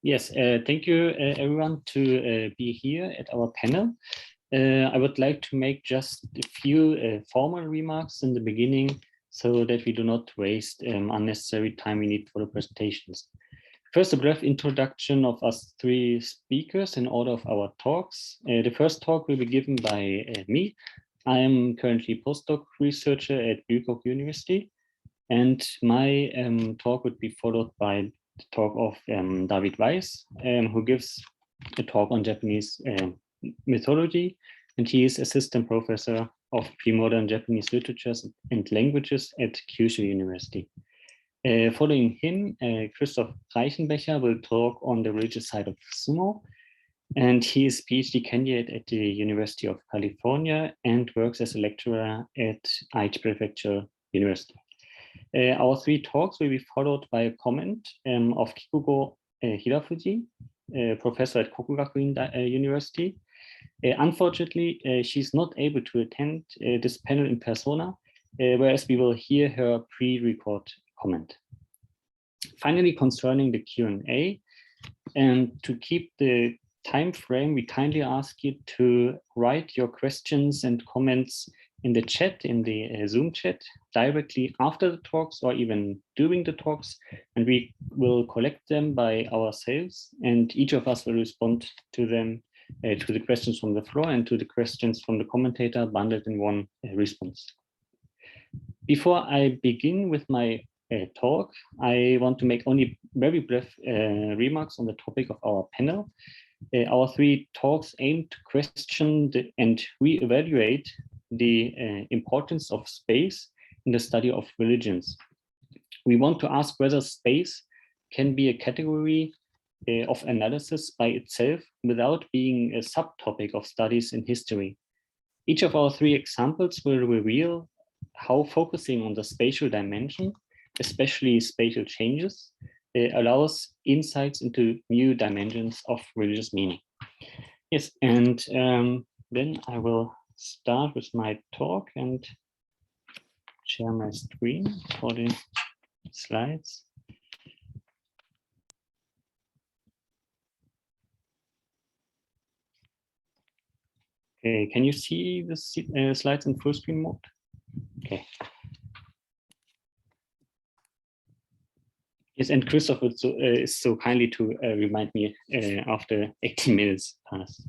Yes, thank you everyone to be here at our panel. I would like to make just a few formal remarks in the beginning so that we do not waste unnecessary time we need for the presentations. First, a brief introduction of us three speakers in order of our talks. The first talk will be given by me. I am currently a postdoc researcher at Duke University, and my talk would be followed by the talk of David Weiss, who gives a talk on Japanese mythology, and he is assistant professor of pre-modern Japanese literatures and languages at Kyushu University. Following him, Christoph Reichenbecher will talk on the religious side of Sumo, and he is PhD candidate at the University of California and works as a lecturer at Aichi Prefecture University. Our three talks will be followed by a comment of Kikugo Hirafuji, professor at Kokugakuin University. Unfortunately, she's not able to attend this panel in persona, whereas we will hear her pre-record comment. Finally, concerning the Q&A, and to keep the time frame, we kindly ask you to write your questions and comments in the chat, in the Zoom chat, directly after the talks or even during the talks, and we will collect them by ourselves, and each of us will respond to them, to the questions from the floor and to the questions from the commentator bundled in one response. Before I begin with my talk, I want to make only very brief remarks on the topic of our panel. Our three talks aim to question and reevaluate the importance of space in the study of religions. We want to ask whether space can be a category of analysis by itself without being a subtopic of studies in history. Each of our three examples will reveal how focusing on the spatial dimension, especially spatial changes, allows insights into new dimensions of religious meaning. Yes, and then I will start with my talk and share my screen for the slides. Okay, can you see the slides in full screen mode? Okay. Yes, and Christoph is so kindly to remind me after 18 minutes pass.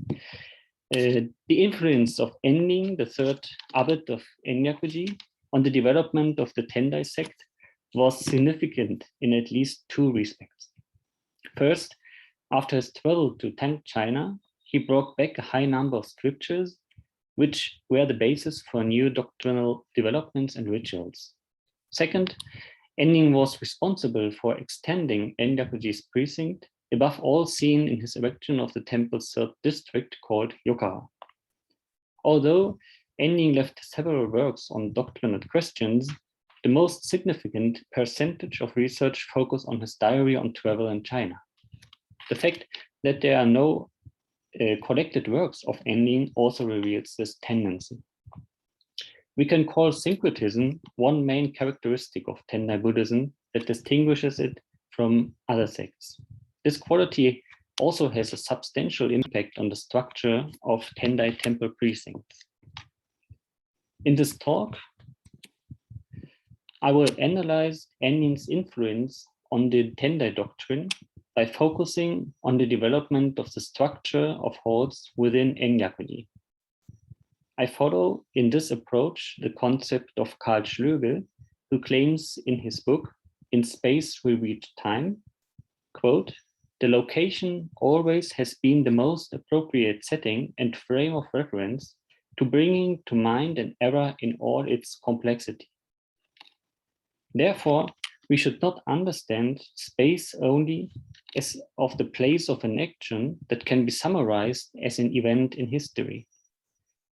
The influence of ending the third abbot of Enyakuji on the development of the Tendai sect was significant in at least two respects. First, after his travel to Tang China, he brought back a high number of scriptures, which were the basis for new doctrinal developments and rituals. Second, Enning was responsible for extending Enyakuji's precinct, above all seen in his erection of the temple's third district called Yokawa. Although Enning left several works on doctrinal questions, the most significant percentage of research focused on his diary on travel in China. The fact that there are no collected works of Enning also reveals this tendency. We can call syncretism one main characteristic of Tendai Buddhism that distinguishes it from other sects. This quality also has a substantial impact on the structure of Tendai temple precincts. In this talk, I will analyze Enning's influence on the Tendai doctrine by focusing on the development of the structure of halls within Enyakuji. I follow in this approach the concept of Karl Schlögel, who claims in his book, In Space We Reach Time, quote, "The location always has been the most appropriate setting and frame of reference to bringing to mind an era in all its complexity. Therefore, we should not understand space only as of the place of an action that can be summarized as an event in history.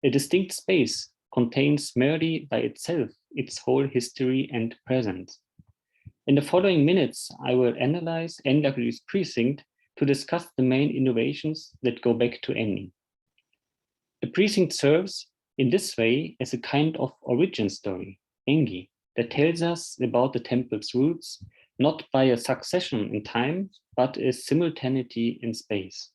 A distinct space contains merely by itself its whole history and presence. In the following minutes, I will analyze Enyakuji's precinct to discuss the main innovations that go back to Enning. The precinct serves in this way as a kind of origin story, Engi, that tells us about the temple's roots, not by a succession in time, but a simultaneity in space.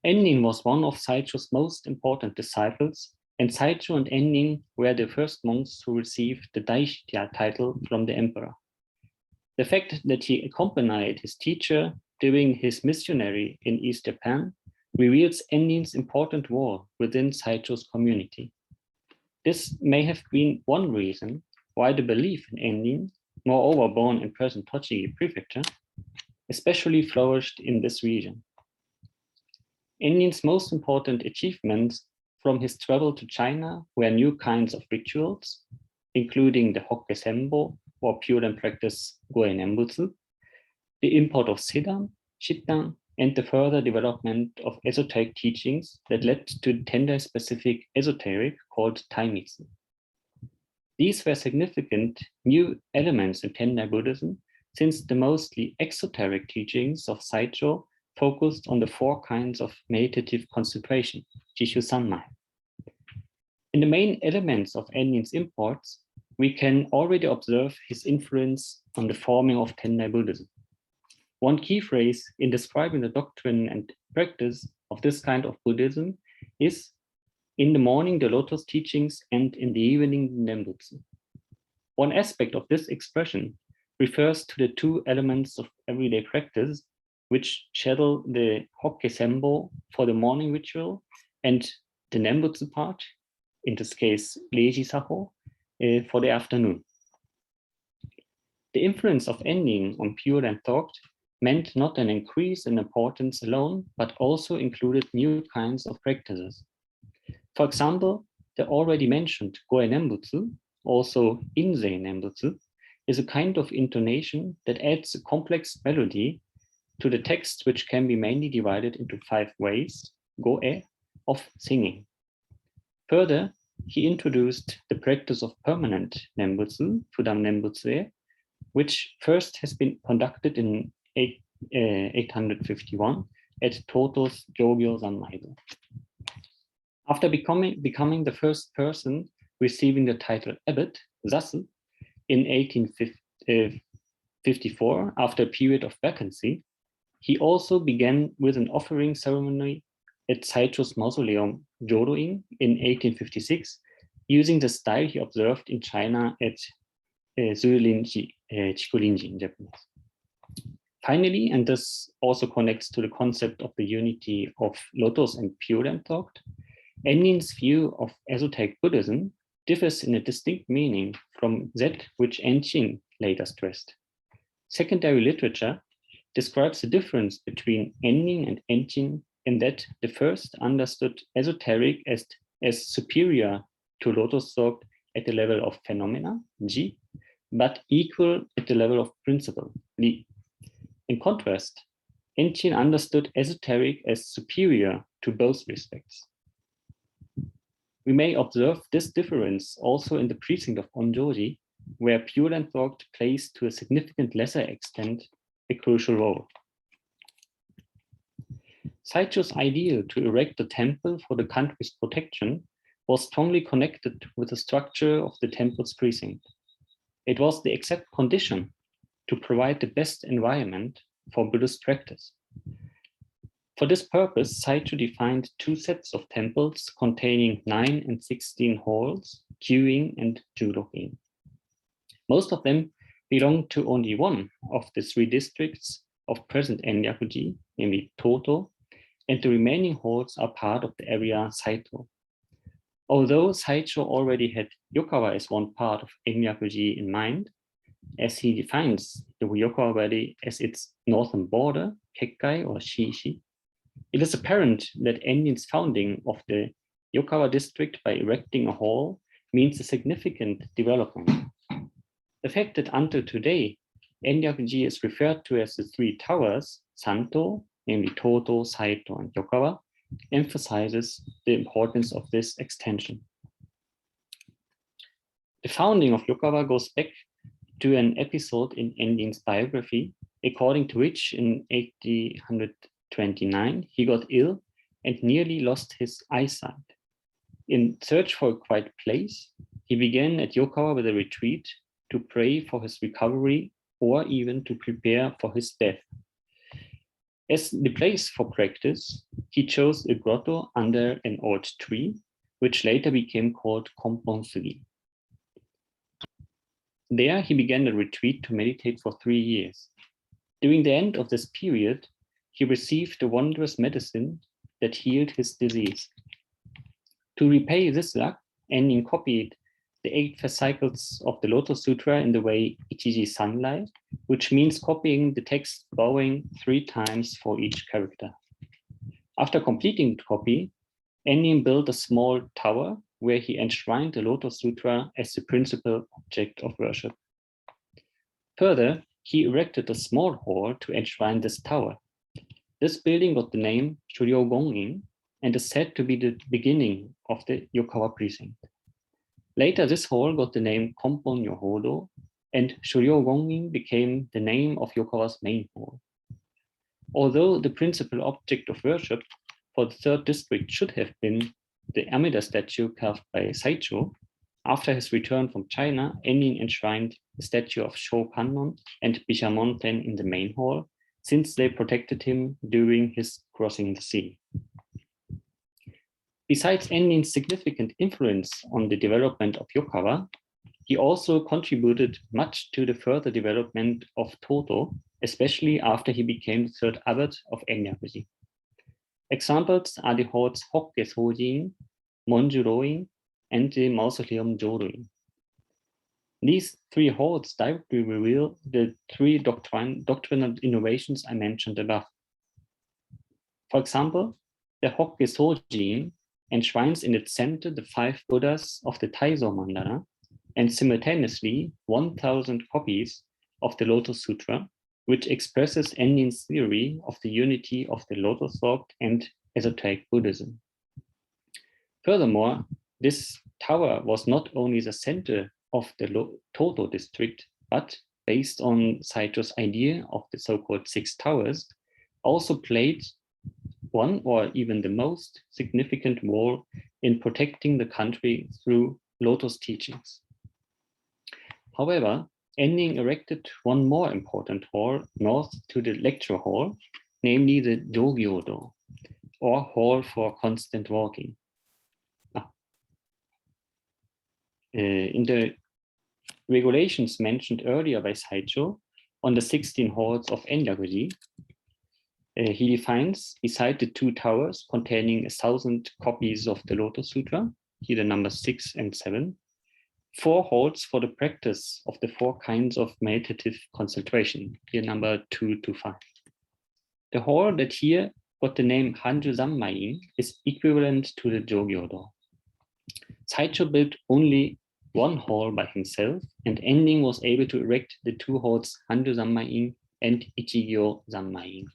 Ennin was one of Saicho's most important disciples, and Saicho and Ennin were the first monks who received the Daishya title from the emperor. The fact that he accompanied his teacher during his missionary in East Japan reveals Ennin's important role within Saicho's community. This may have been one reason why the belief in Ennin, moreover born in present Tochigi Prefecture, especially flourished in this region. Ennin's most important achievements from his travel to China were new kinds of rituals, including the Hokke Sembo, or pure and practice Goen Nembutsu, the import of Siddham, Shittan, and the further development of esoteric teachings that led to the Tendai-specific esoteric called Taimitsu. These were significant new elements in Tendai Buddhism, since the mostly exoteric teachings of Saicho focused on the four kinds of meditative concentration, Jishu Sanmai. In the main elements of Ennin's imports, we can already observe his influence on the forming of Tendai Buddhism. One key phrase in describing the doctrine and practice of this kind of Buddhism is, in the morning the lotus teachings and in the evening the Nembutsu. One aspect of this expression refers to the two elements of everyday practice, which shadow the Hokke Sembo for the morning ritual and the Nembutsu part, in this case Reiji Saho, for the afternoon. The influence of Ennin on Pure and Thought meant not an increase in importance alone, but also included new kinds of practices. For example, the already mentioned Goen Nembutsu, also Insei Nembutsu, is a kind of intonation that adds a complex melody to the text, which can be mainly divided into 5 ways, Goe, of singing. Further, he introduced the practice of permanent Nembutsu, Fudam Nembutsu, which first has been conducted in 851 at Toto's Jogyo Zanmaido. After becoming the first person receiving the title abbot, Zasu, in 1854, after a period of vacancy, he also began with an offering ceremony at Saicho's mausoleum, Jodo-in, in 1856, using the style he observed in China at Zuilinji, Chikurinji in Japanese. Finally, and this also connects to the concept of the unity of Lotus and Pure and Thought, Ennin's view of esoteric Buddhism differs in a distinct meaning from that which Enjin later stressed. Secondary literature describes the difference between Ennin and Enjin in that the first understood esoteric as superior to Lotus thought at the level of phenomena, Ji, but equal at the level of principle, Li. In contrast, Enjin understood esoteric as superior to both respects. We may observe this difference also in the precinct of Onjoji, where Pure and Thought plays to a significant lesser extent a crucial role. Saicho's ideal to erect a temple for the country's protection was strongly connected with the structure of the temple's precinct. It was the exact condition to provide the best environment for Buddhist practice. For this purpose, Saicho defined 2 sets of temples containing 9 and 16 halls, Kyuin and Judokin. Most of them belong to only one of the 3 districts of present Enryakuji, namely Toto, and the remaining halls are part of the area Saito. Although Saicho already had Yokawa as one part of Enryakuji in mind, as he defines the Yokawa Valley as its northern border, Kekkai or Shishi, it is apparent that Ennin's founding of the Yokawa district by erecting a hall means a significant development. The fact that until today, Enryakuji is referred to as the 3 towers, Santo, namely Toto, Saito, and Yokawa, emphasizes the importance of this extension. The founding of Yokawa goes back to an episode in Ennin's biography, according to which in 1829 he got ill and nearly lost his eyesight. In search for a quiet place, he began at Yokawa with a retreat to pray for his recovery, or even to prepare for his death. As the place for practice, he chose a grotto under an old tree, which later became called Kompon-sugi. There he began a retreat to meditate for 3 years. During the end of this period, he received a wondrous medicine that healed his disease. To repay this luck, Ennin copied the 8 fascicles of the Lotus Sutra in the way Ichiji Sanrai, which means copying the text bowing 3 times for each character. After completing the copy, Ennin built a small tower where he enshrined the Lotus Sutra as the principal object of worship. Further, he erected a small hall to enshrine this tower. This building got the name Shuryo-gongin and is said to be the beginning of the Yokawa precinct. Later, this hall got the name Kompon Yohodo, and Shuryo-gongin became the name of Yokawa's main hall. Although the principal object of worship for the 3rd district should have been the Amida statue carved by Saicho, after his return from China, Ennin enshrined the statue of Shokannon and Bishamonten in the main hall, since they protected him during his crossing the sea. Besides Ennin's significant influence on the development of Yokawa, he also contributed much to the further development of Toto, especially after he became the 3rd abbot of Enyakuji. Examples are the halls Hokke Sojin, Monjuroin, and the Mausoleum Joruin. These 3 halls directly reveal the 3 doctrinal innovations I mentioned above. For example, the Hokke Sojin enshrines in its center the 5 Buddhas of the Taizo Mandala and simultaneously 1,000 copies of the Lotus Sutra, which expresses Ennin's theory of the unity of the Lotus Thought and esoteric Buddhism. Furthermore, this tower was not only the center of the Toto district, but based on Saicho's idea of the so-called 6 towers, also played one or even the most significant role in protecting the country through Lotus teachings. However, Ennin erected one more important hall north to the lecture hall, namely the Jogyo-do, or Hall for Constant Walking. In the regulations mentioned earlier by Saicho on the 16 halls of Enyakuji, he defines, beside the 2 towers containing 1,000 copies of the Lotus Sutra, here the numbers 6 and 7, 4 halls for the practice of the 4 kinds of meditative concentration, here number 2 to 5. The hall that here got the name Hanju Zanmain is equivalent to the Jogyo-do. Saicho built only 1 hall by himself, and Ennin was able to erect the 2 halls Hanju Zanmain and Ichigyo Zanmain.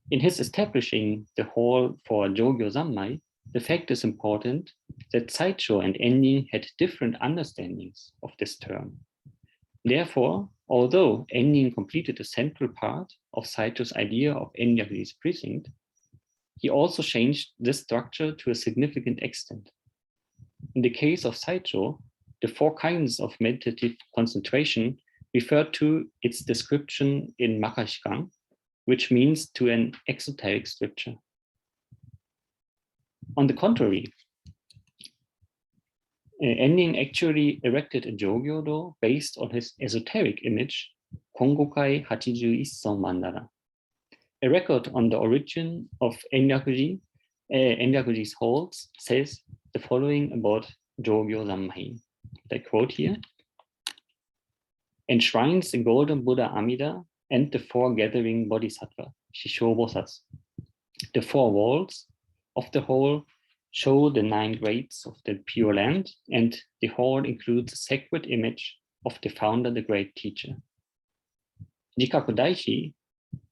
In his establishing the hall for Jogyo Zanmai, the fact is important that Saicho and Ennin had different understandings of this term. Therefore, although Ennin completed a central part of Saicho's idea of Enyakuji's precinct, he also changed this structure to a significant extent. In the case of Saicho, the 4 kinds of meditative concentration referred to its description in Makashikan, which means to an exoteric scripture. On the contrary, Ennin actually erected a Jogyo-do based on his esoteric image, Kongokai 81 Mandala. A record on the origin of Enyakuji's halls says the following about Jogyo Zanmai. I quote here: enshrines the golden Buddha Amida and the 4 gathering bodhisattva, Shishobosatsu. The 4 walls of the hall show the 9 grades of the Pure Land, and the hall includes a sacred image of the founder, the great teacher. Jikaku Daishi,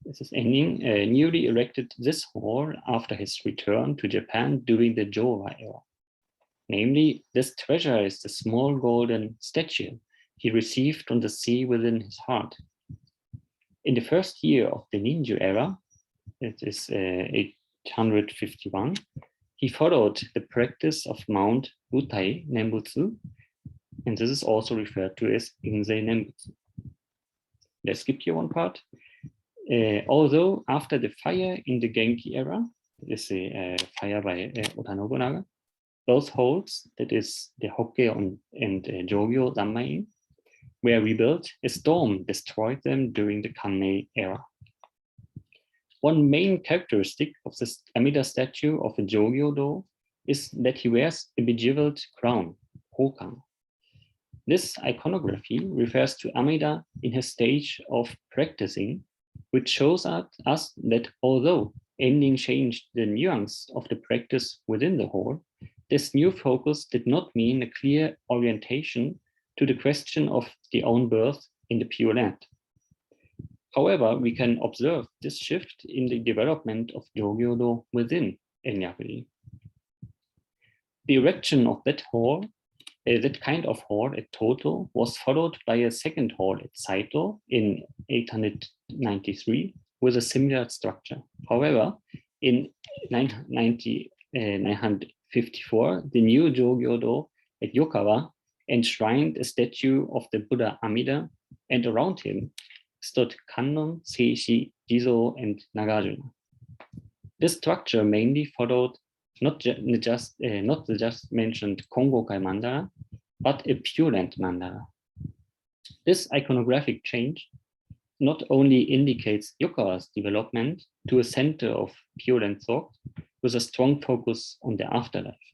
this is Ennin, newly erected this hall after his return to Japan during the Jowa era. Namely, this treasure is the small golden statue he received from the sea within his heart. In the first year of the Ninju era, it is 851, he followed the practice of Mount Butai Nembutsu And this is also referred to as Insei Nembutsu. Let's skip here one part. Although after the fire in the Genki era, this is the fire by Oda Nobunaga, both holds, that is the Hokke and Jogyo Zanmai, were rebuilt, a storm destroyed them during the Kannei era. One main characteristic of this Amida statue of a Jogyo-do is that he wears a bejeweled crown, Hokan. This iconography refers to Amida in his stage of practicing, which shows us that although ending changed the nuance of the practice within the hall, this new focus did not mean a clear orientation to the question of the own birth in the Pure Land. However, we can observe this shift in the development of Jogyo-do within Enyaku. The erection of that hall, that kind of hall at Toto, was followed by a second hall at Saito in 893 with a similar structure. However, in 954, the new Jogyo-do at Yokawa enshrined a statue of the Buddha Amida, and around him stood Kannon, Seishi, Jizo, and Nagarjuna. This structure mainly followed not the just mentioned Kongokai mandala, but a Pure Land mandala. This iconographic change not only indicates Yokawa's development to a center of Pure Land thought with a strong focus on the afterlife.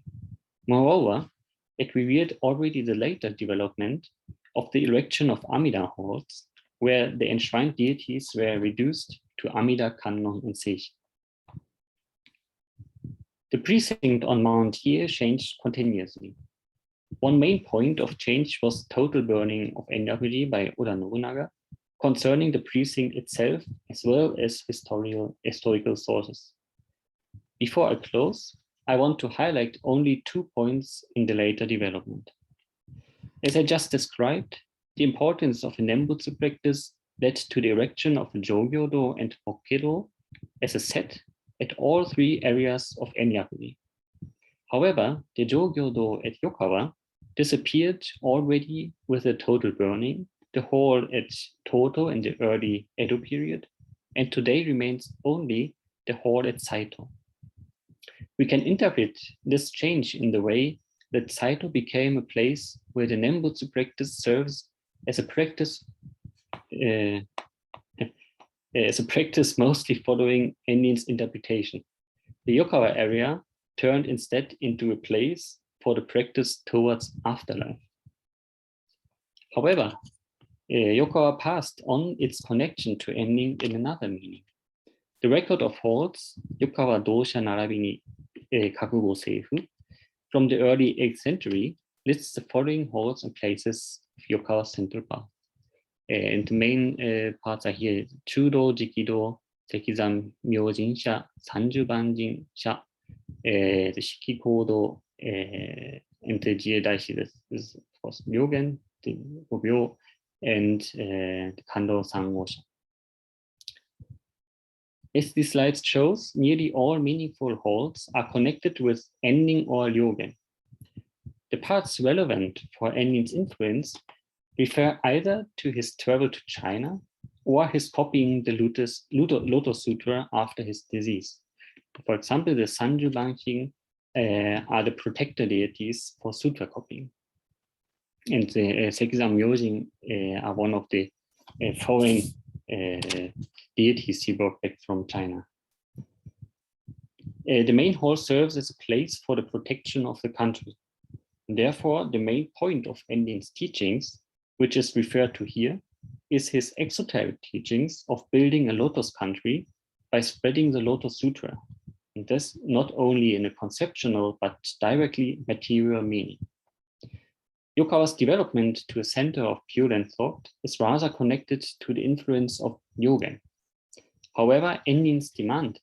Moreover, it revealed already the later development of the erection of Amida halls, where the enshrined deities were reduced to Amida, Kannon, and Seishi. The precinct on Mount Hiei changed continuously. One main point of change was total burning of Enyaku by Oda Nobunaga, concerning the precinct itself as well as historical sources. Before I close, I want to highlight only 2 points in the later development. As I just described, the importance of a Nembutsu practice led to the erection of Jogyo-do and Hokke-do as a set at all 3 areas of Enyaku. However, the Jogyo-do at Yokawa disappeared already with the total burning, the hall at Toto in the early Edo period, and today remains only the hall at Saito. We can interpret this change in the way that Saito became a place where the Nembutsu practice serves as a practice mostly following Ennin's interpretation. The Yokawa area turned instead into a place for the practice towards afterlife. However, Yokawa passed on its connection to Ennin in another meaning. The record of halls, Yokawa Dosha Narabi ni Kakugo Seifu, from the early 8th century, lists the following halls and places of Yokawa's central part. And the main parts are here: Chudo, Jikido, Sekizan, Myojinsha, Sanjubanjinsha, the Shikikodo, and the Jiedaishi. This is, of course, Ryogen, the Gobyo, and the Kando Sangosha. As the slide shows, nearly all meaningful halls are connected with Ennin or Ryogen. The parts relevant for Ennin's influence refer either to his travel to China or his copying the Lotus Sutra after his disease. For example, the Sanju Banjin are the protector deities for sutra copying. And the Sekizan Myojin are one of the foreign deities he brought back from China. The main hall serves as a place for the protection of the country. Therefore, the main point of Ennin's teachings, which is referred to here, is his exoteric teachings of building a lotus country by spreading the Lotus Sutra, and this not only in a conceptual but directly material meaning. Yokawa's development to a center of Pure Land thought is rather connected to the influence of Ryogen. However, Ennin's demand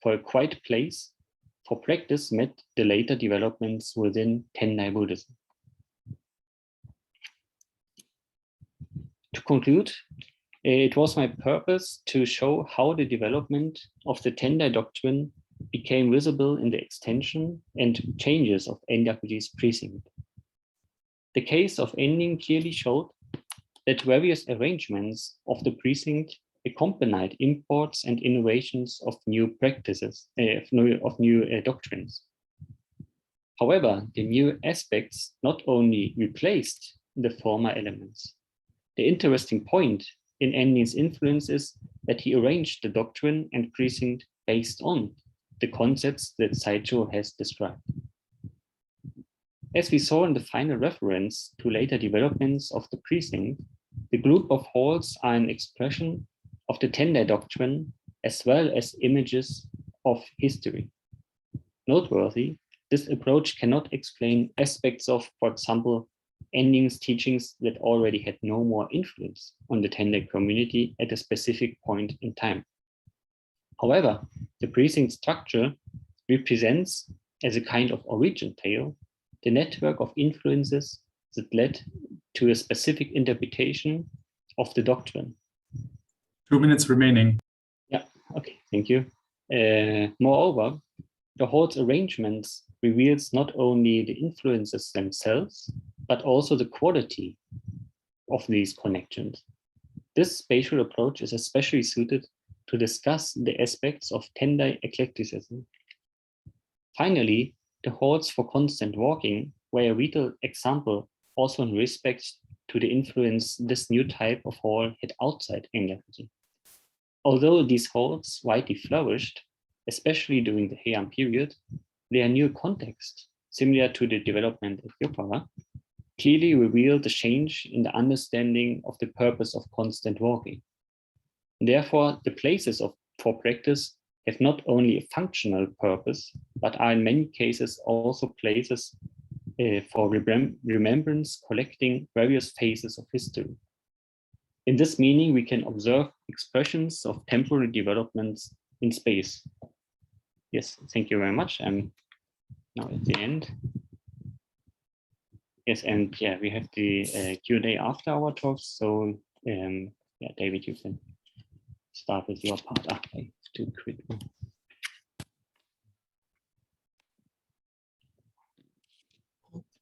for a quiet place for practice met the later developments within Tendai Buddhism. To conclude, it was my purpose to show how the development of the Tendai doctrine became visible in the extension and changes of Enyakuji's precinct. The case of ending clearly showed that various arrangements of the precinct accompanied imports and innovations of new practices, of new doctrines. However, the new aspects not only replaced the former elements. The interesting point in Ending's influence is that he arranged the doctrine and precinct based on the concepts that Saicho has described. As we saw in the final reference to later developments of the precinct, the group of halls are an expression of the Tendai doctrine as well as images of history. Noteworthy, this approach cannot explain aspects of, for example, Ending's teachings that already had no more influence on the Tendai community at a specific point in time. However, the precinct structure represents, as a kind of origin tale, the network of influences that led to a specific interpretation of the doctrine. 2 minutes remaining. Yeah, okay, thank you. Moreover, the hall's arrangements reveals not only the influences themselves, but also the quality of these connections. This spatial approach is especially suited to discuss the aspects of Tendai eclecticism. Finally, the halls for constant walking were a vital example also in respect to the influence this new type of hall had outside Engakuji. Although these halls widely flourished, especially during the Heian period, their new context, similar to the development of Yokawa, clearly revealed the change in the understanding of the purpose of constant walking. Therefore, the places for practice have not only a functional purpose, but are in many cases also places for remembrance, collecting various phases of history. In this meaning, we can observe expressions of temporary developments in space. Yes, thank you very much. I'm now at the end. Yes, and yeah, we have the Q&A after our talks. So yeah, David, you can start with your part. I have to quit.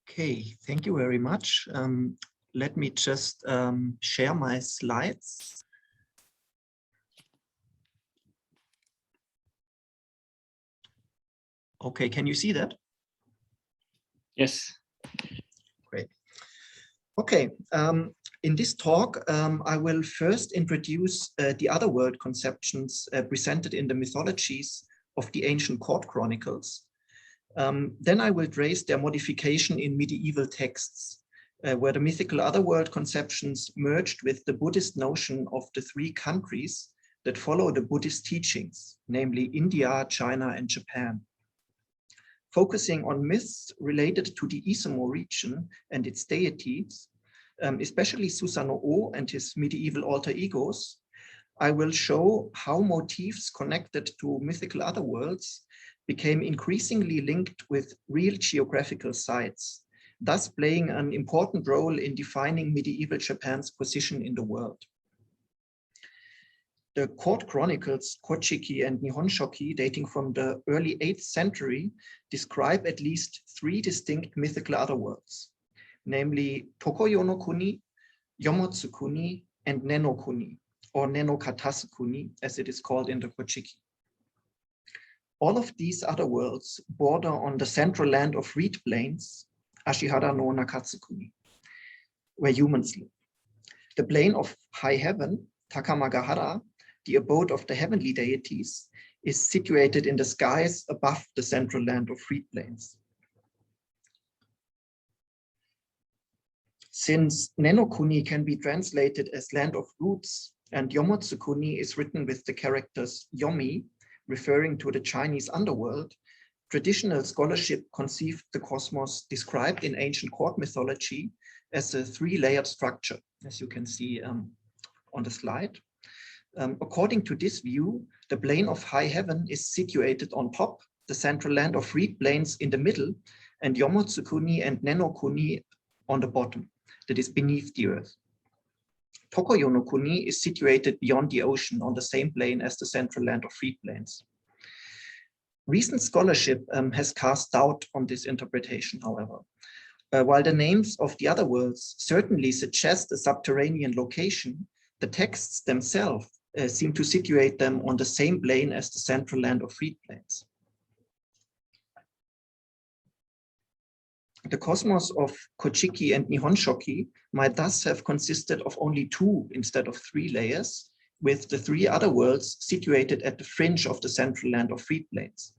Okay, thank you very much. Let me just share my slides. Okay, can you see that? Yes. Great. Okay, in this talk, I will first introduce the other world conceptions presented in the mythologies of the ancient court chronicles. Then I will trace their modification in medieval texts, where the mythical otherworld conceptions merged with the Buddhist notion of the three countries that follow the Buddhist teachings, namely India, China, and Japan. Focusing on myths related to the Izumo region and its deities, especially Susanoo and his medieval alter egos, I will show how motifs connected to mythical otherworlds became increasingly linked with real geographical sites, thus playing an important role in defining medieval Japan's position in the world. The court chronicles Kochiki and Nihonshoki, dating from the early 8th century, describe at least 3 distinct mythical otherworlds, namely Tokoyo no Kuni, Yomotsu Kuni, and Neno Kuni, or Neno Katasu Kuni, as it is called in the Kochiki. All of these other worlds border on the central land of reed plains, Ashihara no Nakatsukuni, where humans live. The plane of high heaven, Takamagahara, the abode of the heavenly deities, is situated in the skies above the central land of reed plains. Since Nenokuni can be translated as land of roots, and Yomotsukuni is written with the characters Yomi, referring to the Chinese underworld, traditional scholarship conceived the cosmos described in ancient court mythology as a 3-layered structure, as you can see on the slide. According to this view, the plane of high heaven is situated on top, the central land of reed plains in the middle, and Yomotsukuni and Nenokuni on the bottom, that is beneath the earth. Tokoyo no Kuni is situated beyond the ocean on the same plane as the central land of reed plains. Recent scholarship has cast doubt on this interpretation, however. While the names of the other worlds certainly suggest a subterranean location, the texts themselves seem to situate them on the same plane as the central land of freed plains. The cosmos of Kochiki and Nihonshoki might thus have consisted of only 2 instead of 3 layers, with the 3 other worlds situated at the fringe of the central land of freed plains.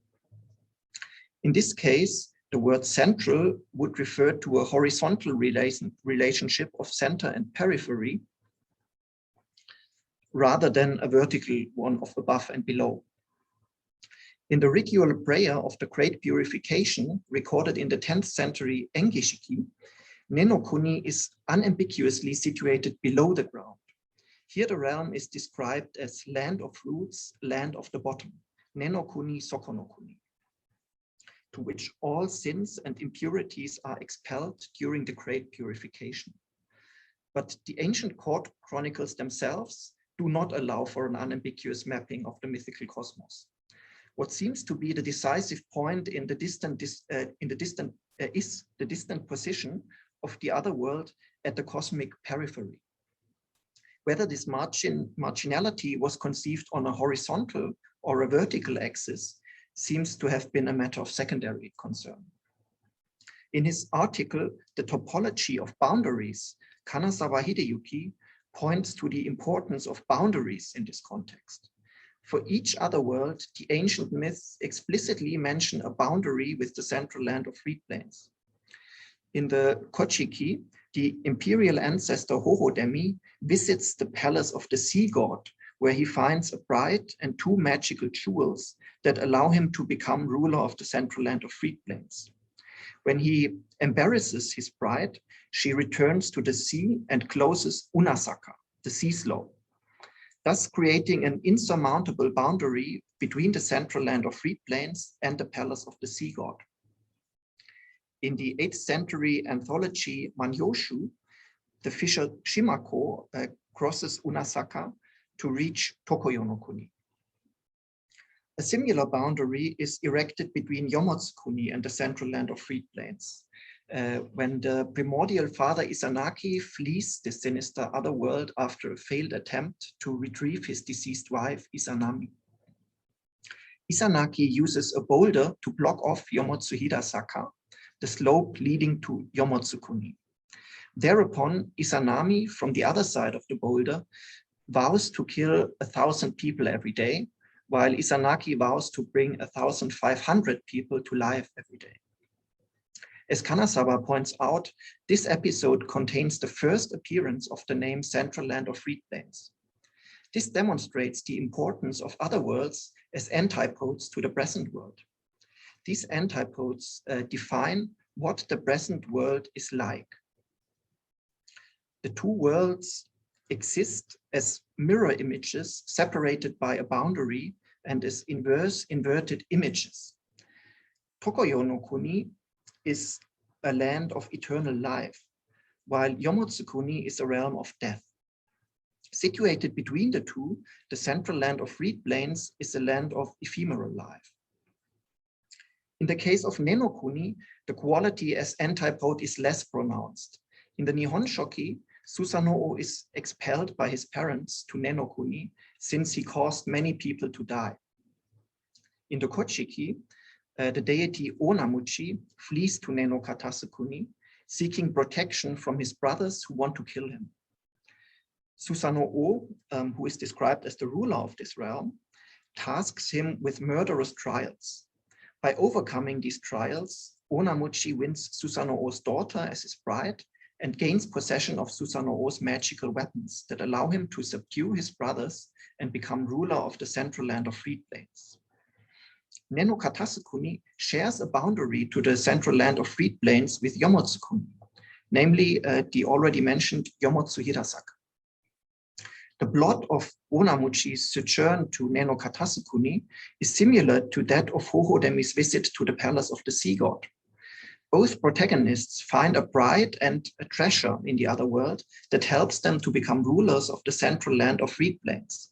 In this case, the word central would refer to a horizontal relationship of center and periphery, rather than a vertical one of above and below. In the ritual prayer of the Great Purification, recorded in the 10th century Engishiki, Nenokuni is unambiguously situated below the ground. Here the realm is described as land of roots, land of the bottom, Nenokuni Sokonokuni, to which all sins and impurities are expelled during the Great Purification. But the ancient court chronicles themselves do not allow for an unambiguous mapping of the mythical cosmos. What seems to be the decisive point in the distant position of the other world at the cosmic periphery. Whether this marginality was conceived on a horizontal or a vertical axis seems to have been a matter of secondary concern. In his article, The Topology of Boundaries, Kanazawa Hideyuki points to the importance of boundaries in this context. For each other world, the ancient myths explicitly mention a boundary with the central land of freed plains. In the Kochiki, the imperial ancestor Hohodemi visits the palace of the sea god, where he finds a bride and 2 magical jewels that allow him to become ruler of the central land of freed plains. When he embarrasses his bride, she returns to the sea and closes Unasaka, the sea slope, thus creating an insurmountable boundary between the central land of freed plains and the palace of the sea god. In the 8th century anthology Manyoshu, the fisher Shimako crosses Unasaka to reach Tokoyo-no-kuni. A similar boundary is erected between Yomotsu-kuni and the central land of freed plains. When the primordial father Izanagi flees the sinister other world after a failed attempt to retrieve his deceased wife, Izanami. Izanagi uses a boulder to block off Yomotsu Hidasaka, the slope leading to Yomotsu-kuni. Thereupon, Izanami, from the other side of the boulder, vows to kill 1,000 people every day, while Izanagi vows to bring 1,500 people to life every day. As Kanazawa points out, this episode contains the first appearance of the name Central Land of Freed Plains. This demonstrates the importance of other worlds as antipodes to the present world. These antipodes define what the present world is like. The 2 worlds exist as mirror images separated by a boundary and as inverse inverted images. Tokoyo-no-kuni is a land of eternal life, while Yomotsu-kuni is a realm of death. Situated between the 2, the central land of freed plains is a land of ephemeral life. In the case of Nenokuni, the quality as antipode is less pronounced. In the Nihonshoki, Susanoo is expelled by his parents to Nenokuni since he caused many people to die. In the Kochiki, the deity Onamuchi flees to Nenokatasukuni, seeking protection from his brothers who want to kill him. Susanoo, who is described as the ruler of this realm, tasks him with murderous trials. By overcoming these trials, Onamuchi wins Susanoo's daughter as his bride and gains possession of Susanoo's magical weapons that allow him to subdue his brothers and become ruler of the central land of freed plains. Nenokatasukuni shares a boundary to the central land of freed plains with Yomotsu-kuni, namely the already mentioned Yomotsu Hidasaka. The plot of Onamuchi's sojourn to Nenokatasukuni is similar to that of Hohodemi's visit to the palace of the sea god. Both protagonists find a bride and a treasure in the other world that helps them to become rulers of the central land of freed plains.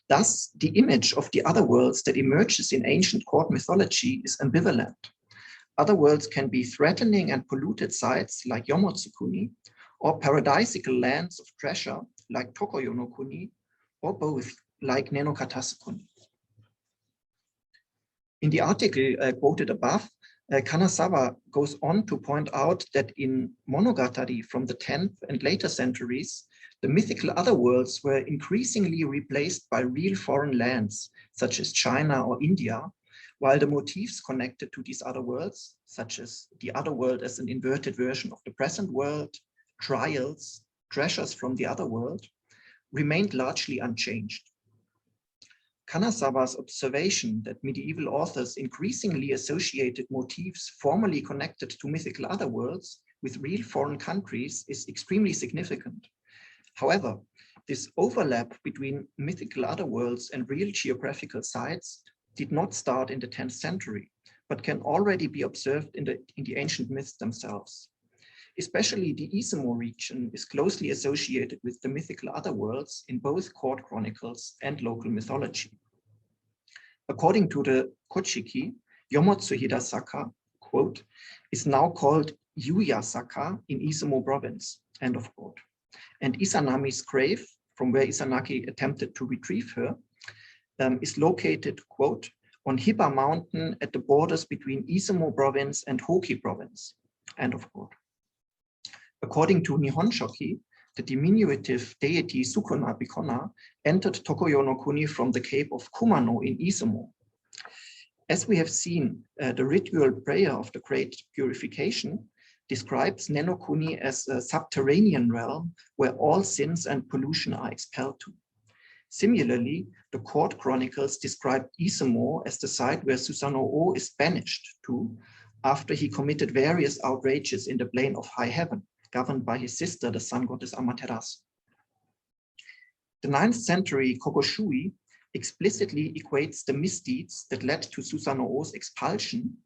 Thus, the image of the other worlds that emerges in ancient court mythology is ambivalent. Other worlds can be threatening and polluted sites like Yomotsu-kuni, or paradisical lands of treasure like Tokoyo-no-kuni, or both like Nenokatasu-kuni. In the article quoted above, Kanazawa goes on to point out that in Monogatari from the 10th and later centuries, the mythical otherworlds were increasingly replaced by real foreign lands, such as China or India, while the motifs connected to these otherworlds, such as the otherworld as an inverted version of the present world, trials, treasures from the otherworld, remained largely unchanged. Kanazawa's observation that medieval authors increasingly associated motifs formerly connected to mythical otherworlds with real foreign countries is extremely significant. However, this overlap between mythical otherworlds and real geographical sites did not start in the 10th century, but can already be observed in the ancient myths themselves. Especially the Izumo region is closely associated with the mythical otherworlds in both court chronicles and local mythology. According to the Kochiki, Yomotsu Hidasaka, quote, is now called Yuyasaka in Izumo province, end of quote. And Izanami's grave, from where Izanagi attempted to retrieve her, is located, quote, on Hiba Mountain at the borders between Izumo province and Hoki province, end of quote. According to Nihon Shoki, the diminutive deity Sukuna Bikona entered Tokoyo-no-kuni from the cape of Kumano in Izumo. As we have seen, the ritual prayer of the Great Purification describes Nenokuni as a subterranean realm where all sins and pollution are expelled to. Similarly, the court chronicles describe Izumo as the site where Susanoo is banished to after he committed various outrages in the plane of high heaven, governed by his sister, the sun goddess Amaterasu. The 9th century Kokoshui explicitly equates the misdeeds that led to Susanoo's expulsion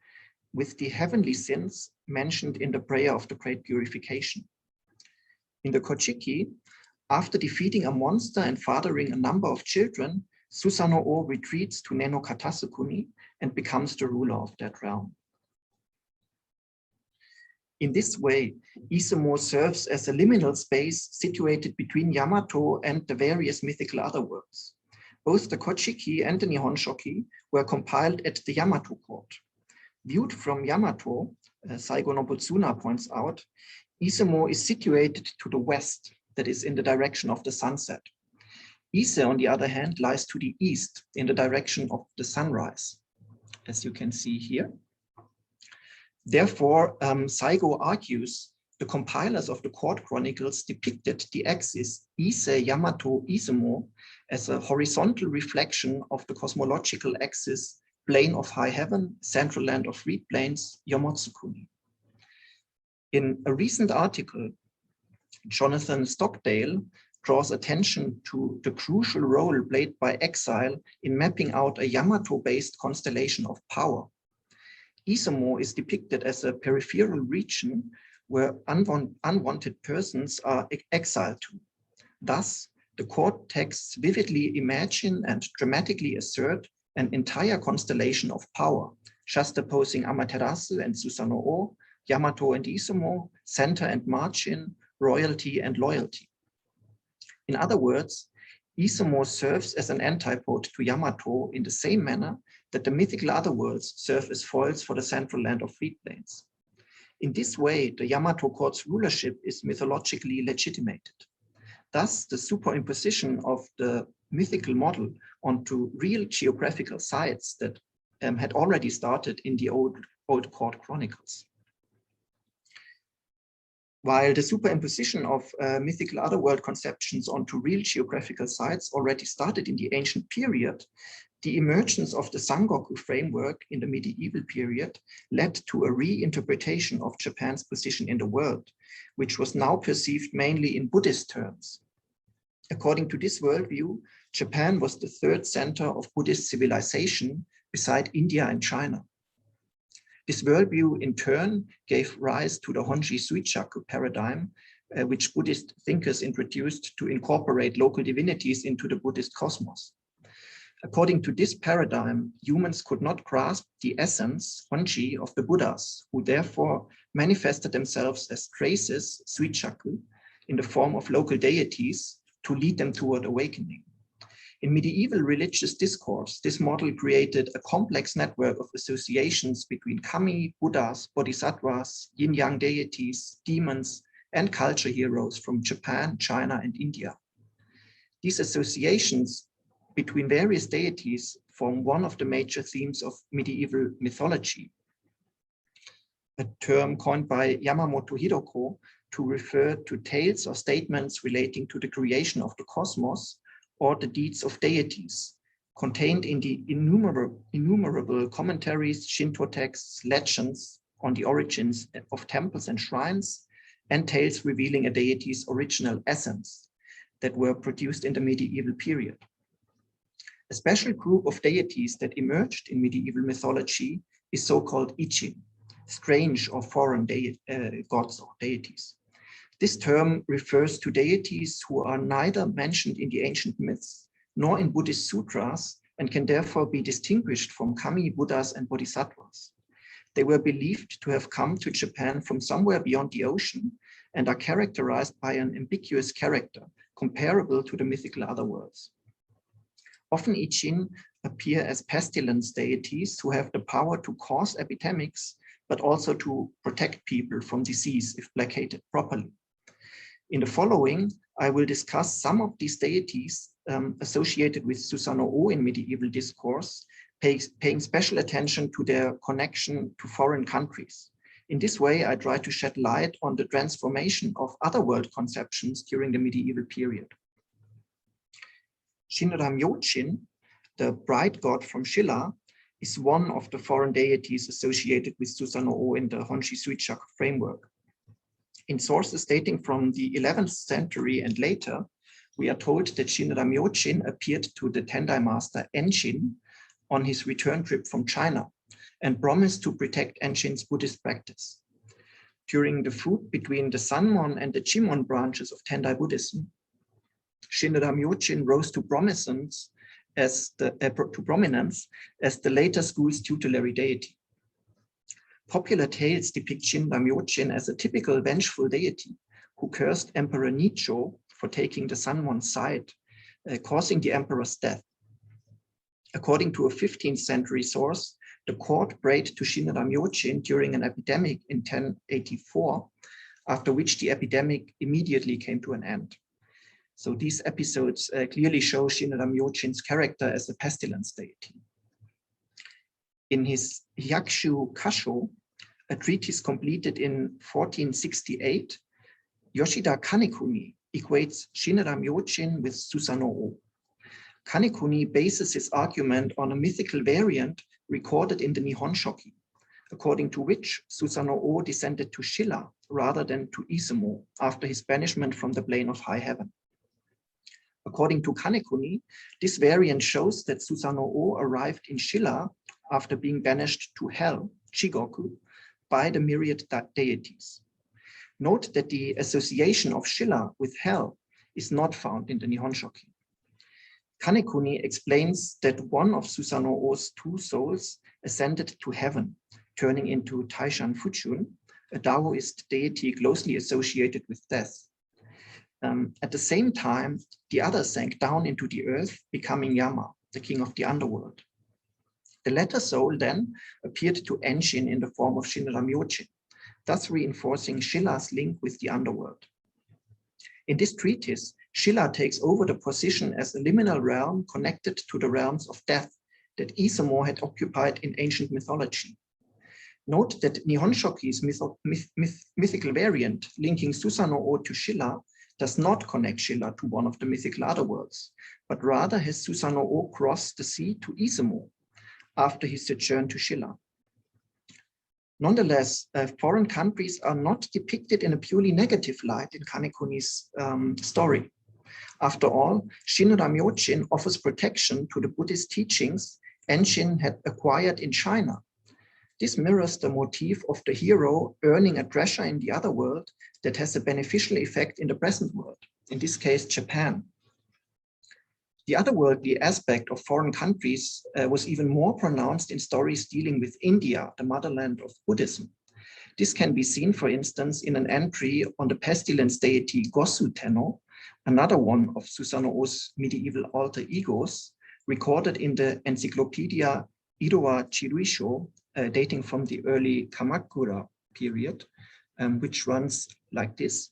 with the heavenly sins mentioned in the prayer of the Great Purification. In the Kochiki, after defeating a monster and fathering a number of children, Susanoo retreats to Nenokatasu-kuni and becomes the ruler of that realm. In this way, Izumo serves as a liminal space situated between Yamato and the various mythical otherworlds. Both the Kochiki and the Nihon Shoki were compiled at the Yamato court. Viewed from Yamato, Saigo Nobutsuna points out, Izumo is situated to the west, that is in the direction of the sunset. Ise, on the other hand, lies to the east in the direction of the sunrise, as you can see here. Therefore, Saigo argues the compilers of the court chronicles depicted the axis Ise, Yamato, Izumo as a horizontal reflection of the cosmological axis plane of high heaven, central land of reed plains, Yomotsu-kuni. In a recent article, Jonathan Stockdale draws attention to the crucial role played by exile in mapping out a Yamato-based constellation of power. Izumo is depicted as a peripheral region where unwanted persons are exiled to. Thus, the court texts vividly imagine and dramatically assert an entire constellation of power, juxtaposing Amaterasu and Susanoo, Yamato and Izumo, center and margin, royalty and loyalty. In other words, Izumo serves as an antipode to Yamato in the same manner that the mythical otherworlds serve as foils for the central land of reed plains. In this way, the Yamato court's rulership is mythologically legitimated. Thus, the superimposition of the mythical model onto real geographical sites that had already started in the old court chronicles. While the superimposition of mythical otherworld conceptions onto real geographical sites already started in the ancient period, the emergence of the Sangoku framework in the medieval period led to a reinterpretation of Japan's position in the world, which was now perceived mainly in Buddhist terms. According to this worldview, Japan was the third center of Buddhist civilization beside India and China. This worldview in turn gave rise to the Honji Suichaku paradigm, which Buddhist thinkers introduced to incorporate local divinities into the Buddhist cosmos. According to this paradigm, humans could not grasp the essence, Kanji, of the Buddhas, who therefore manifested themselves as traces, suichaku, in the form of local deities to lead them toward awakening. In medieval religious discourse, this model created a complex network of associations between kami, Buddhas, bodhisattvas, yin-yang deities, demons, and culture heroes from Japan, China, and India. These associations between various deities form one of the major themes of medieval mythology, a term coined by Yamamoto Hiroko to refer to tales or statements relating to the creation of the cosmos or the deeds of deities, contained in the innumerable commentaries, Shinto texts, legends on the origins of temples and shrines, and tales revealing a deity's original essence that were produced in the medieval period. A special group of deities that emerged in medieval mythology is so-called Ichin, strange or foreign gods or deities. This term refers to deities who are neither mentioned in the ancient myths nor in Buddhist sutras and can therefore be distinguished from kami, Buddhas, and bodhisattvas. They were believed to have come to Japan from somewhere beyond the ocean and are characterized by an ambiguous character comparable to the mythical otherworlds. Often Ichin appear as pestilence deities who have the power to cause epidemics, but also to protect people from disease if placated properly. In the following, I will discuss some of these deities associated with Susanoo in medieval discourse, paying special attention to their connection to foreign countries. In this way, I try to shed light on the transformation of other world conceptions during the medieval period. Shinra-Myōjin, the bright god from Shilla, is one of the foreign deities associated with Susanoo in the Honshi Suichaku framework. In sources dating from the 11th century and later, we are told that Shinra-Myōjin appeared to the Tendai master Enshin on his return trip from China and promised to protect Enshin's Buddhist practice. During the feud between the Sanmon and the Jimon branches of Tendai Buddhism, Shinra-Myōjin rose to prominence as the later school's tutelary deity. Popular tales depict Shinra-Myōjin as a typical vengeful deity who cursed Emperor Nicho for taking the Sanmon's side, causing the emperor's death. According to a 15th century source, the court prayed to Shinra-Myōjin during an epidemic in 1084, after which the epidemic immediately came to an end. So these episodes clearly show Shinra-Myōjin's character as a pestilence deity. In his Hyakushu Kasho, a treatise completed in 1468, Yoshida Kanekuni equates Shinra-Myōjin with Susanoo. Kanekuni bases his argument on a mythical variant recorded in the Nihon Shoki, according to which Susanoo descended to Shilla rather than to Izumo after his banishment from the plane of high heaven. According to Kanekuni, this variant shows that Susanoo arrived in Shilla after being banished to hell, Chigoku, by the myriad deities. Note that the association of Shilla with hell is not found in the Nihon Shoki. Kanekuni explains that one of Susanoo's two souls ascended to heaven, turning into Taishan Fuchun, a Taoist deity closely associated with death. At the same time, the other sank down into the earth, becoming Yama, the king of the underworld. The latter soul then appeared to Enshin in the form of Shinra-Myōjin, thus reinforcing Shilla's link with the underworld. In this treatise, Shilla takes over the position as a liminal realm connected to the realms of death that Izumo had occupied in ancient mythology. Note that Nihon Shoki's mythical variant linking Susanoo to Shilla does not connect Shilla to one of the mythical otherworlds, but rather has Susanoo cross the sea to Izumo after his sojourn to Shilla. Nonetheless, foreign countries are not depicted in a purely negative light in Kanekuni's story. After all, Shinra-Myōjin offers protection to the Buddhist teachings Enshin had acquired in China. This mirrors the motif of the hero earning a treasure in the other world that has a beneficial effect in the present world, in this case, Japan. The otherworldly aspect of foreign countries was even more pronounced in stories dealing with India, the motherland of Buddhism. This can be seen, for instance, in an entry on the pestilence deity Gosu Tenno, another one of Susanoo's medieval alter egos, recorded in the Encyclopedia Iroha Chiruisho, dating from the early Kamakura period, which runs like this.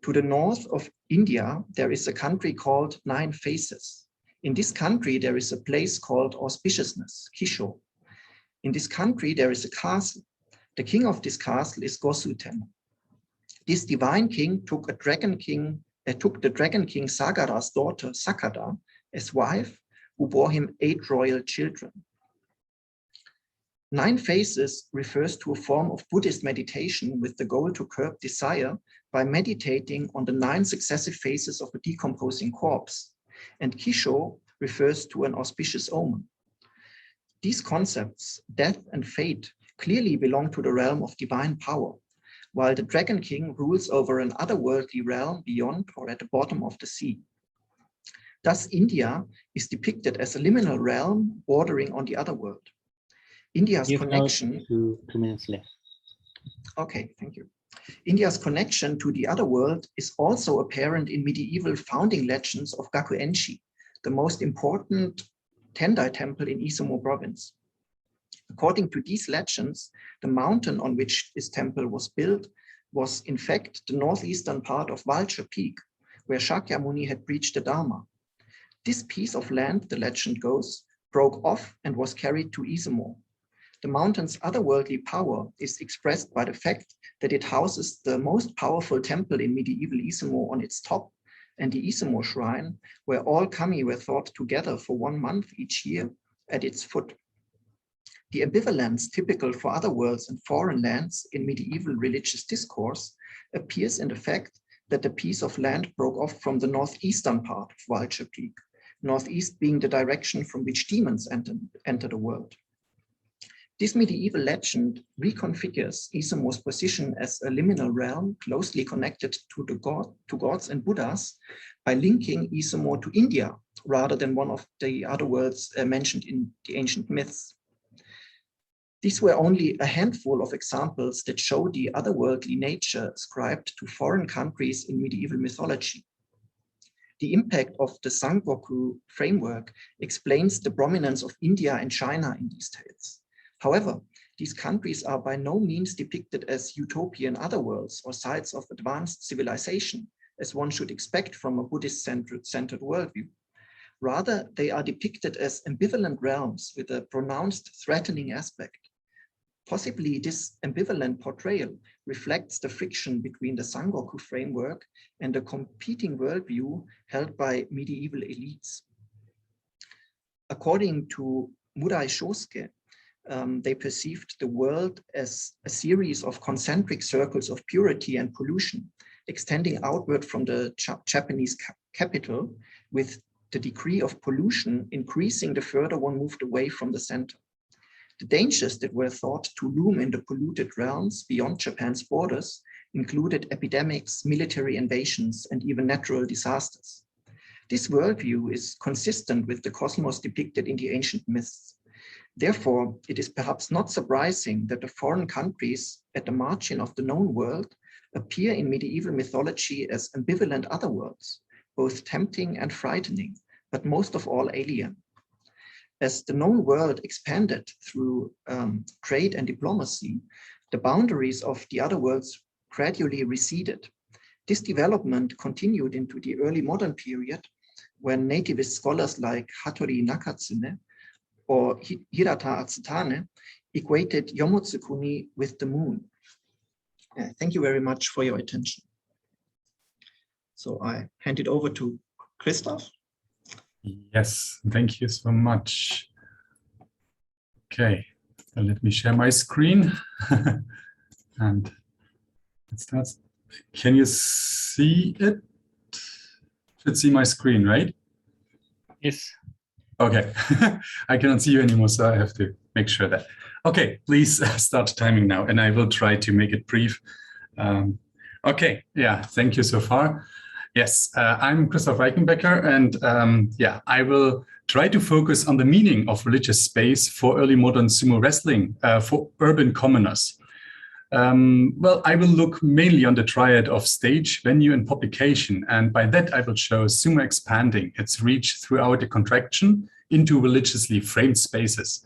To the north of India, there is a country called Nine Faces. In this country, there is a place called Auspiciousness, Kisho. In this country, there is a castle. The king of this castle is Gosu Tenno. This divine king took the dragon king Sagara's daughter Sakada as wife, who bore him 8 royal children. 9 Faces refers to a form of Buddhist meditation with the goal to curb desire by meditating on the 9 successive phases of a decomposing corpse. And Kisho refers to an auspicious omen. These concepts, death and fate, clearly belong to the realm of divine power, while the Dragon King rules over an otherworldly realm beyond or at the bottom of the sea. Thus, India is depicted as a liminal realm bordering on the otherworld. India's connection... 2 minutes left. Okay, thank you. India's connection to the otherworld is also apparent in medieval founding legends of Gakuenshi, the most important Tendai temple in Izumo province. According to these legends, the mountain on which this temple was built was in fact the northeastern part of Vulture Peak, where Shakyamuni had preached the Dharma. This piece of land, the legend goes, broke off and was carried to Izumo. The mountain's otherworldly power is expressed by the fact that it houses the most powerful temple in medieval Izumo on its top, and the Izumo shrine, where all kami were thought together for 1 month each year, at its foot. The ambivalence typical for other worlds and foreign lands in medieval religious discourse appears in the fact that the piece of land broke off from the northeastern part of Vulture Peak, northeast being the direction from which demons enter the world. This medieval legend reconfigures Izumo's position as a liminal realm closely connected to gods and Buddhas by linking Izumo to India rather than one of the other worlds mentioned in the ancient myths. These were only a handful of examples that show the otherworldly nature ascribed to foreign countries in medieval mythology. The impact of the Sangoku framework explains the prominence of India and China in these tales. However, these countries are by no means depicted as utopian otherworlds or sites of advanced civilization, as one should expect from a Buddhist-centered worldview. Rather, they are depicted as ambivalent realms with a pronounced threatening aspect. Possibly this ambivalent portrayal reflects the friction between the Sangoku framework and the competing worldview held by medieval elites. According to Murai Shosuke, they perceived the world as a series of concentric circles of purity and pollution, extending outward from the Japanese capital, with the degree of pollution increasing the further one moved away from the center. The dangers that were thought to loom in the polluted realms beyond Japan's borders included epidemics, military invasions, and even natural disasters. This worldview is consistent with the cosmos depicted in the ancient myths. Therefore, it is perhaps not surprising that the foreign countries at the margin of the known world appear in medieval mythology as ambivalent otherworlds, both tempting and frightening, but most of all alien. As the known world expanded through trade and diplomacy, the boundaries of the other worlds gradually receded. This development continued into the early modern period, when nativist scholars like Hattori Nakatsune or Hirata Atsutane equated Yomotsukuni with the moon. Thank you very much for your attention. So I hand it over to Christoph. Yes, thank you so much. Okay, let me share my screen. And it starts. Can you see it? Should see my screen, right? Yes. Okay, I cannot see you anymore, so I have to make sure that. Okay, please start timing now, and I will try to make it brief. Okay, yeah, thank you so far. Yes, I'm Christoph Reichenbecker, and yeah, I will try to focus on the meaning of religious space for early modern sumo wrestling for urban commoners. Well, I will look mainly on the triad of stage, venue, and publication, and by that I will show sumo expanding its reach throughout the contraction into religiously framed spaces.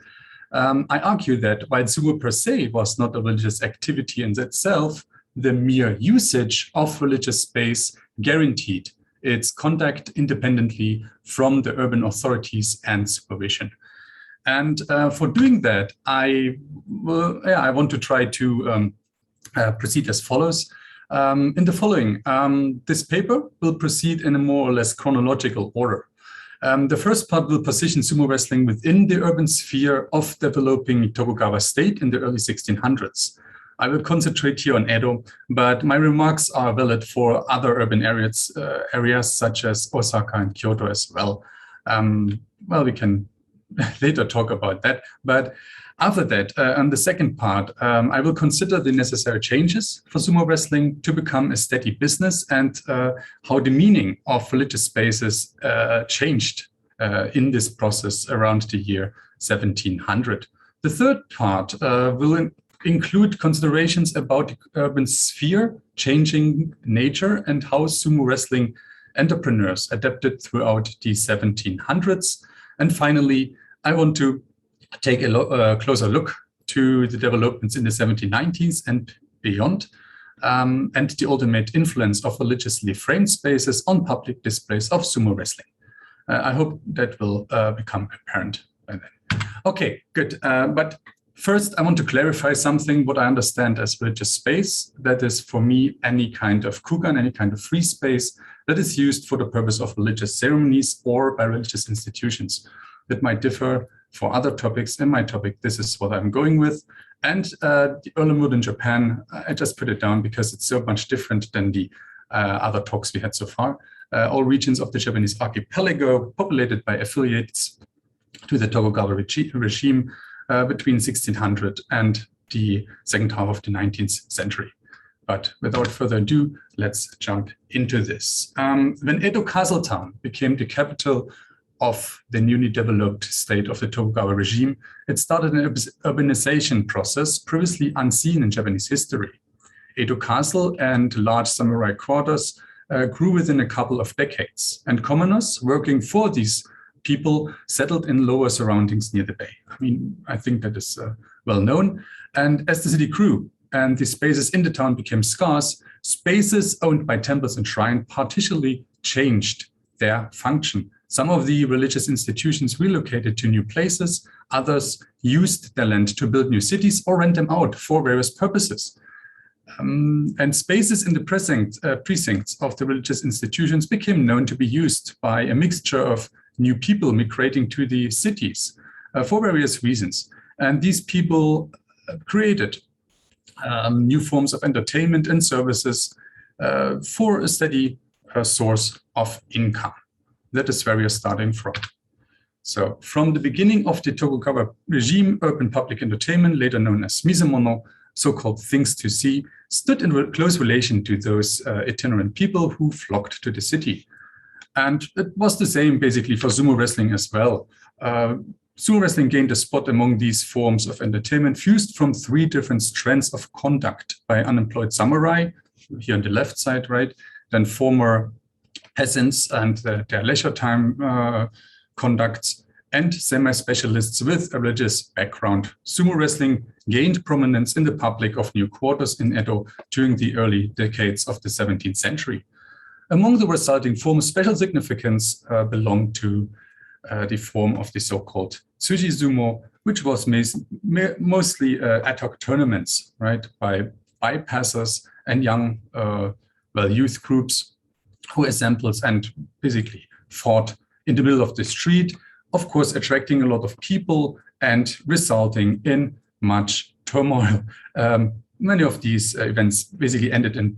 I argue that while sumo per se was not a religious activity in itself, the mere usage of religious space guaranteed its conduct independently from the urban authorities and supervision. And for doing that, I want to try to proceed as follows. In the following, this paper will proceed in a more or less chronological order. The first part will position sumo wrestling within the urban sphere of developing Tokugawa state in the early 1600s. I will concentrate here on Edo, but my remarks are valid for other urban areas such as Osaka and Kyoto as well. Well, we can later talk about that, but after that, on the second part, I will consider the necessary changes for sumo wrestling to become a steady business and how the meaning of religious spaces changed in this process around the year 1700. The third part will include considerations about the urban sphere, changing nature, and how sumo wrestling entrepreneurs adapted throughout the 1700s. And finally, I want to take a closer look to the developments in the 1790s and beyond, and the ultimate influence of religiously framed spaces on public displays of sumo wrestling. I hope that will become apparent by then. Okay, good. But first, I want to clarify something, what I understand as religious space. That is, for me, any kind of kugan, any kind of free space that is used for the purpose of religious ceremonies or by religious institutions. That might differ for other topics. In my topic, this is what I'm going with. And the early modern Japan, I just put it down because it's so much different than the other talks we had so far. All regions of the Japanese archipelago populated by affiliates to the Tokugawa regime between 1600 and the second half of the 19th century. But without further ado, let's jump into this. When Edo Castletown became the capital of the newly developed state of the Tokugawa regime, it started an urbanization process previously unseen in Japanese history. Edo Castle and large samurai quarters grew within a couple of decades, and commoners working for these people settled in lower surroundings near the bay. I mean, I think that is well known. And as the city grew and the spaces in the town became scarce, spaces owned by temples and shrines partially changed their function. Some of the religious institutions relocated to new places, others used their land to build new cities or rent them out for various purposes. And spaces in the precincts of the religious institutions became known to be used by a mixture of new people migrating to the cities for various reasons. And these people created new forms of entertainment and services for a steady source of income. That is where we are starting from. So from the beginning of the Tokugawa regime, urban public entertainment, later known as misemono, so-called things to see, stood in close relation to those itinerant people who flocked to the city. And it was the same basically for sumo wrestling as well. Sumo wrestling gained a spot among these forms of entertainment fused from three different strands of conduct by unemployed samurai, here on the left side, right? Then former peasants and their leisure time conducts, and semi-specialists with a religious background. Sumo wrestling gained prominence in the public of new quarters in Edo during the early decades of the 17th century. Among the resulting forms, special significance belonged to the form of the so-called Tsuji Sumo, which was mostly ad hoc tournaments, right, by bypassers and young, youth groups who assembled and basically fought in the middle of the street, of course, attracting a lot of people and resulting in much turmoil. Many of these events basically ended in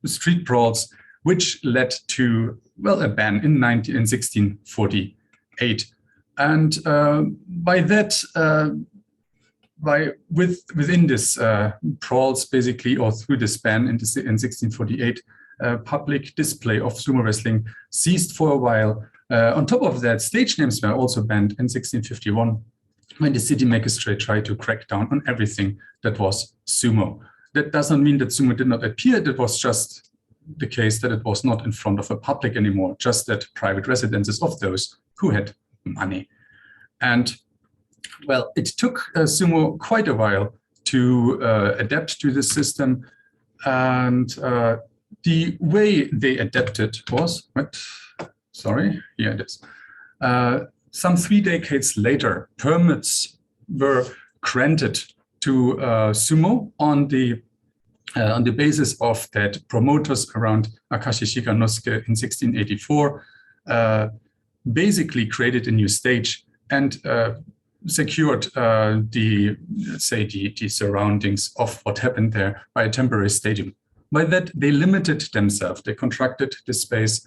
street brawls, which led to, well, a ban in 1648. And by that, within this brawls, basically, or through this ban in 1648, public display of sumo wrestling ceased for a while. On top of that, stage names were also banned in 1651, when the city magistrate tried to crack down on everything that was sumo. That does not mean that sumo did not appear. That was just the case that it was not in front of a public anymore, just at private residences of those who had money. And well, it took sumo quite a while to adapt to this system. And the way they adapted was, here it is. Some 3 decades later, permits were granted to sumo on the basis of that promoters around Akashi Shikanosuke in 1684 basically created a new stage and secured the surroundings of what happened there by a temporary stadium. By that, they limited themselves. They contracted the space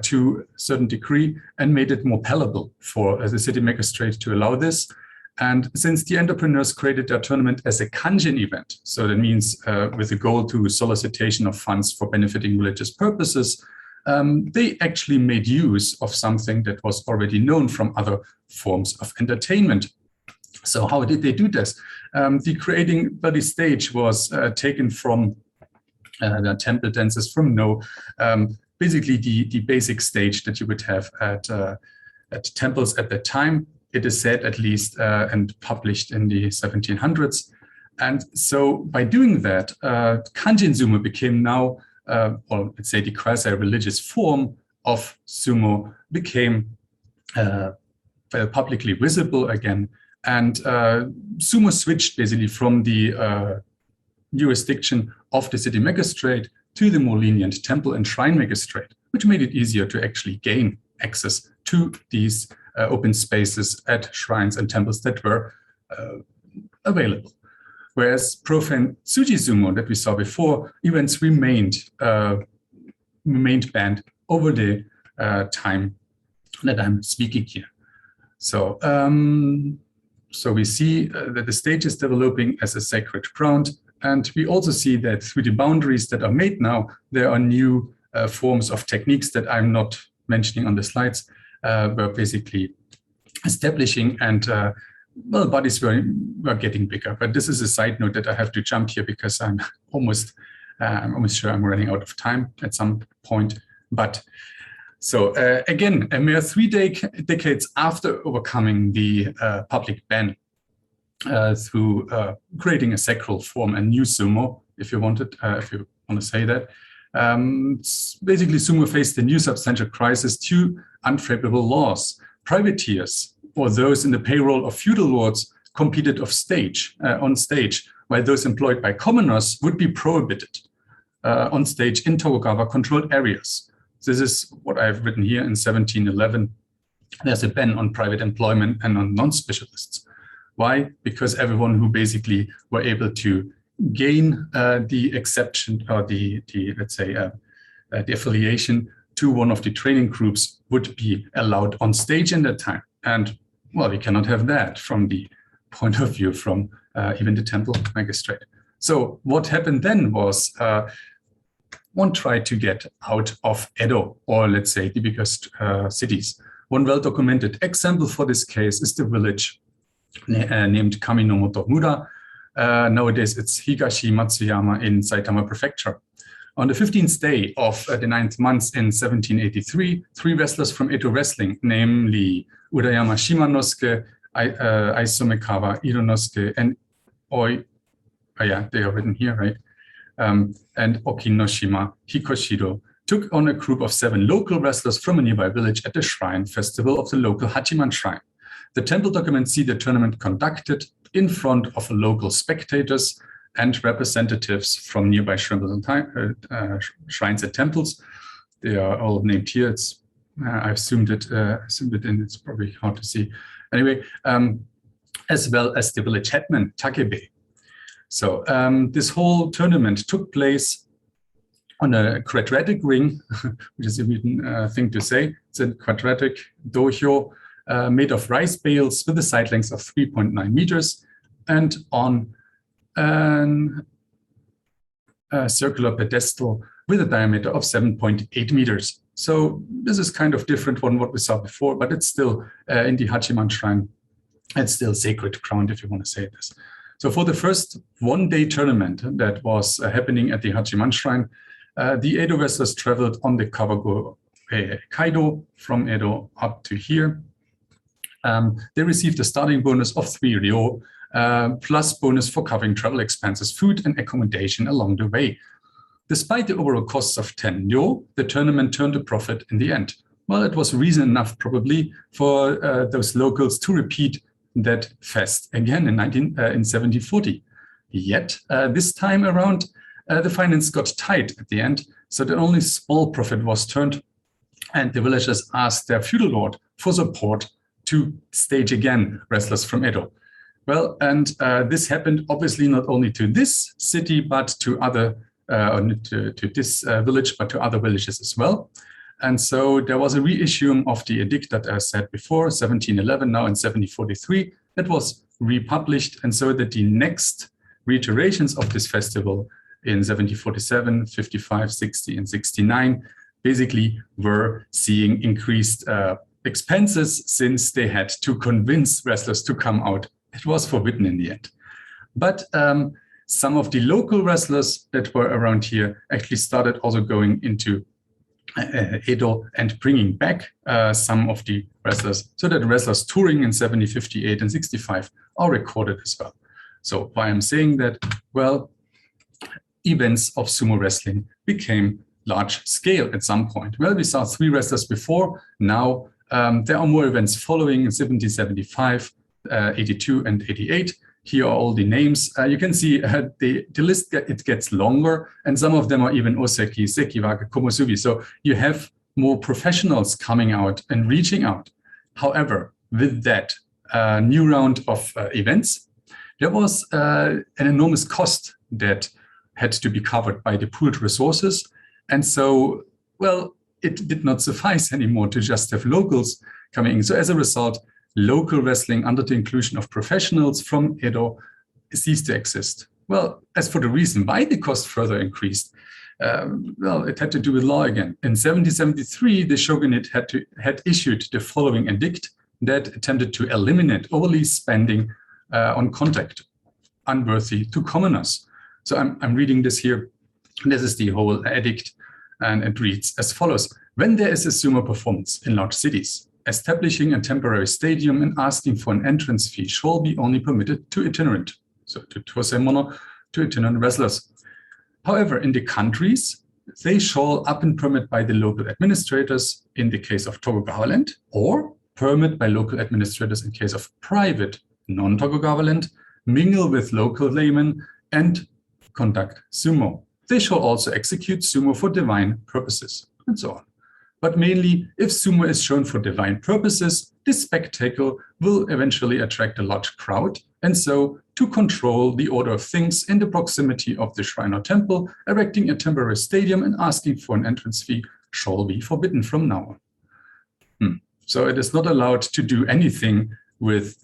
to a certain degree and made it more palatable for the city magistrate to allow this. And since the entrepreneurs created their tournament as a Kanji event, so that means with a goal to solicitation of funds for benefiting religious purposes, they actually made use of something that was already known from other forms of entertainment. So how did they do this? The creating body stage was taken from the temple dances from No, basically the basic stage that you would have at temples at that time. It is said, at least, and published in the 1700s. And so by doing that, Kanjin sumo became now, or let's say the quasi-religious form of sumo became publicly visible again. And sumo switched basically from the jurisdiction of the city magistrate to the more lenient temple and shrine magistrate, which made it easier to actually gain access to these open spaces at shrines and temples that were available. Whereas profane Tsuji sumo that we saw before, events remained banned over the time that I'm speaking here. So, so we see that the stage is developing as a sacred ground, and we also see that through the boundaries that are made now, there are new forms of techniques that I'm not mentioning on the slides, were basically establishing, and well, bodies were getting bigger. But this is a side note that I have to jump here because I'm almost sure I'm running out of time at some point. But so again, a mere 3 decades after overcoming the public ban through creating a sacral form, a new sumo, if you want to say that, basically sumo faced a new substantial crisis to unfavorable laws. Privateers, or those in the payroll of feudal lords, competed on stage, while those employed by commoners would be prohibited on stage in Tokugawa-controlled areas. This is what I've written here in 1711. There's a ban on private employment and on non-specialists. Why? Because everyone who basically were able to gain the exception or the let's say the affiliation to one of the training groups would be allowed on stage in that time. And well, we cannot have that from the point of view from even the temple magistrate. So what happened then was one tried to get out of Edo, or let's say the biggest cities. One well-documented example for this case is the village named Kaminomoto-mura. Nowadays it's Higashi Matsuyama in Saitama Prefecture. On the 15th day of the 9th month in 1783, 3 wrestlers from Edo Wrestling, namely Urayama Shimanosuke, Aisomekawa Ironosuke, and they are written here, right? And Okinoshima Hikoshiro, took on a group of 7 local wrestlers from a nearby village at the shrine festival of the local Hachiman shrine. The temple documents see the tournament conducted in front of local spectators and representatives from nearby shrines and temples. They are all named here. I've zoomed it in. It's probably hard to see. Anyway, as well as the village headman Takebe. So this whole tournament took place on a quadratic ring, which is a weird thing to say. It's a quadratic dohyo made of rice bales with a side length of 3.9 meters, and on a circular pedestal with a diameter of 7.8 meters. So this is kind of different from what we saw before, but it's still in the Hachiman Shrine. It's still sacred ground, if you want to say this. So for the first one-day tournament that was happening at the Hachiman Shrine, the Edo wrestlers traveled on the Kawago Kaido from Edo up to here. They received a starting bonus of 3 ryo, plus bonus for covering travel expenses, food and accommodation along the way. Despite the overall costs of 10 ryo, the tournament turned a profit in the end. Well, it was reason enough probably for those locals to repeat that fest again in 1740. Yet this time around, the finance got tight at the end, so that only small profit was turned, and the villagers asked their feudal lord for support to stage again wrestlers from Edo. Well, and this happened obviously not only to this city, but to other, to this village, but to other villages as well. And so there was a reissuing of the edict that I said before, 1711, now in 1743, that was republished. And so that the next reiterations of this festival in 1747, 55, 60, and 69 basically were seeing increased expenses since they had to convince wrestlers to come out. It was forbidden in the end. But some of the local wrestlers that were around here actually started also going into Edo and bringing back some of the wrestlers, so that wrestlers touring in 1758 and 65 are recorded as well. So why I'm saying that, well, events of sumo wrestling became large scale at some point. Well, we saw 3 wrestlers before. Now there are more events following in 1775, 82, and 88. Here are all the names. You can see the list, it gets longer, and some of them are even Oseki, Sekiwake, Komusubi. So you have more professionals coming out and reaching out. However, with that new round of events, there was an enormous cost that had to be covered by the pooled resources. And so, well, it did not suffice anymore to just have locals coming in. So as a result, local wrestling under the inclusion of professionals from Edo ceased to exist. Well, as for the reason why the cost further increased, well, it had to do with law again. In 1773, the shogunate had issued the following edict that attempted to eliminate overly spending on contact unworthy to commoners. So I'm reading this here. This is the whole edict, and it reads as follows. When there is a sumo performance in large cities, establishing a temporary stadium and asking for an entrance fee shall be only permitted to itinerant, so to Tosei-mono, to itinerant wrestlers. However, in the countries, they shall up and permit by the local administrators in the case of Tokugawa land, or permit by local administrators in case of private non-Tokugawa land, mingle with local laymen, and conduct sumo. They shall also execute sumo for divine purposes, and so on. But mainly, if sumo is shown for divine purposes, this spectacle will eventually attract a large crowd, and so to control the order of things in the proximity of the shrine or temple, erecting a temporary stadium and asking for an entrance fee shall be forbidden from now on. So it is not allowed to do anything with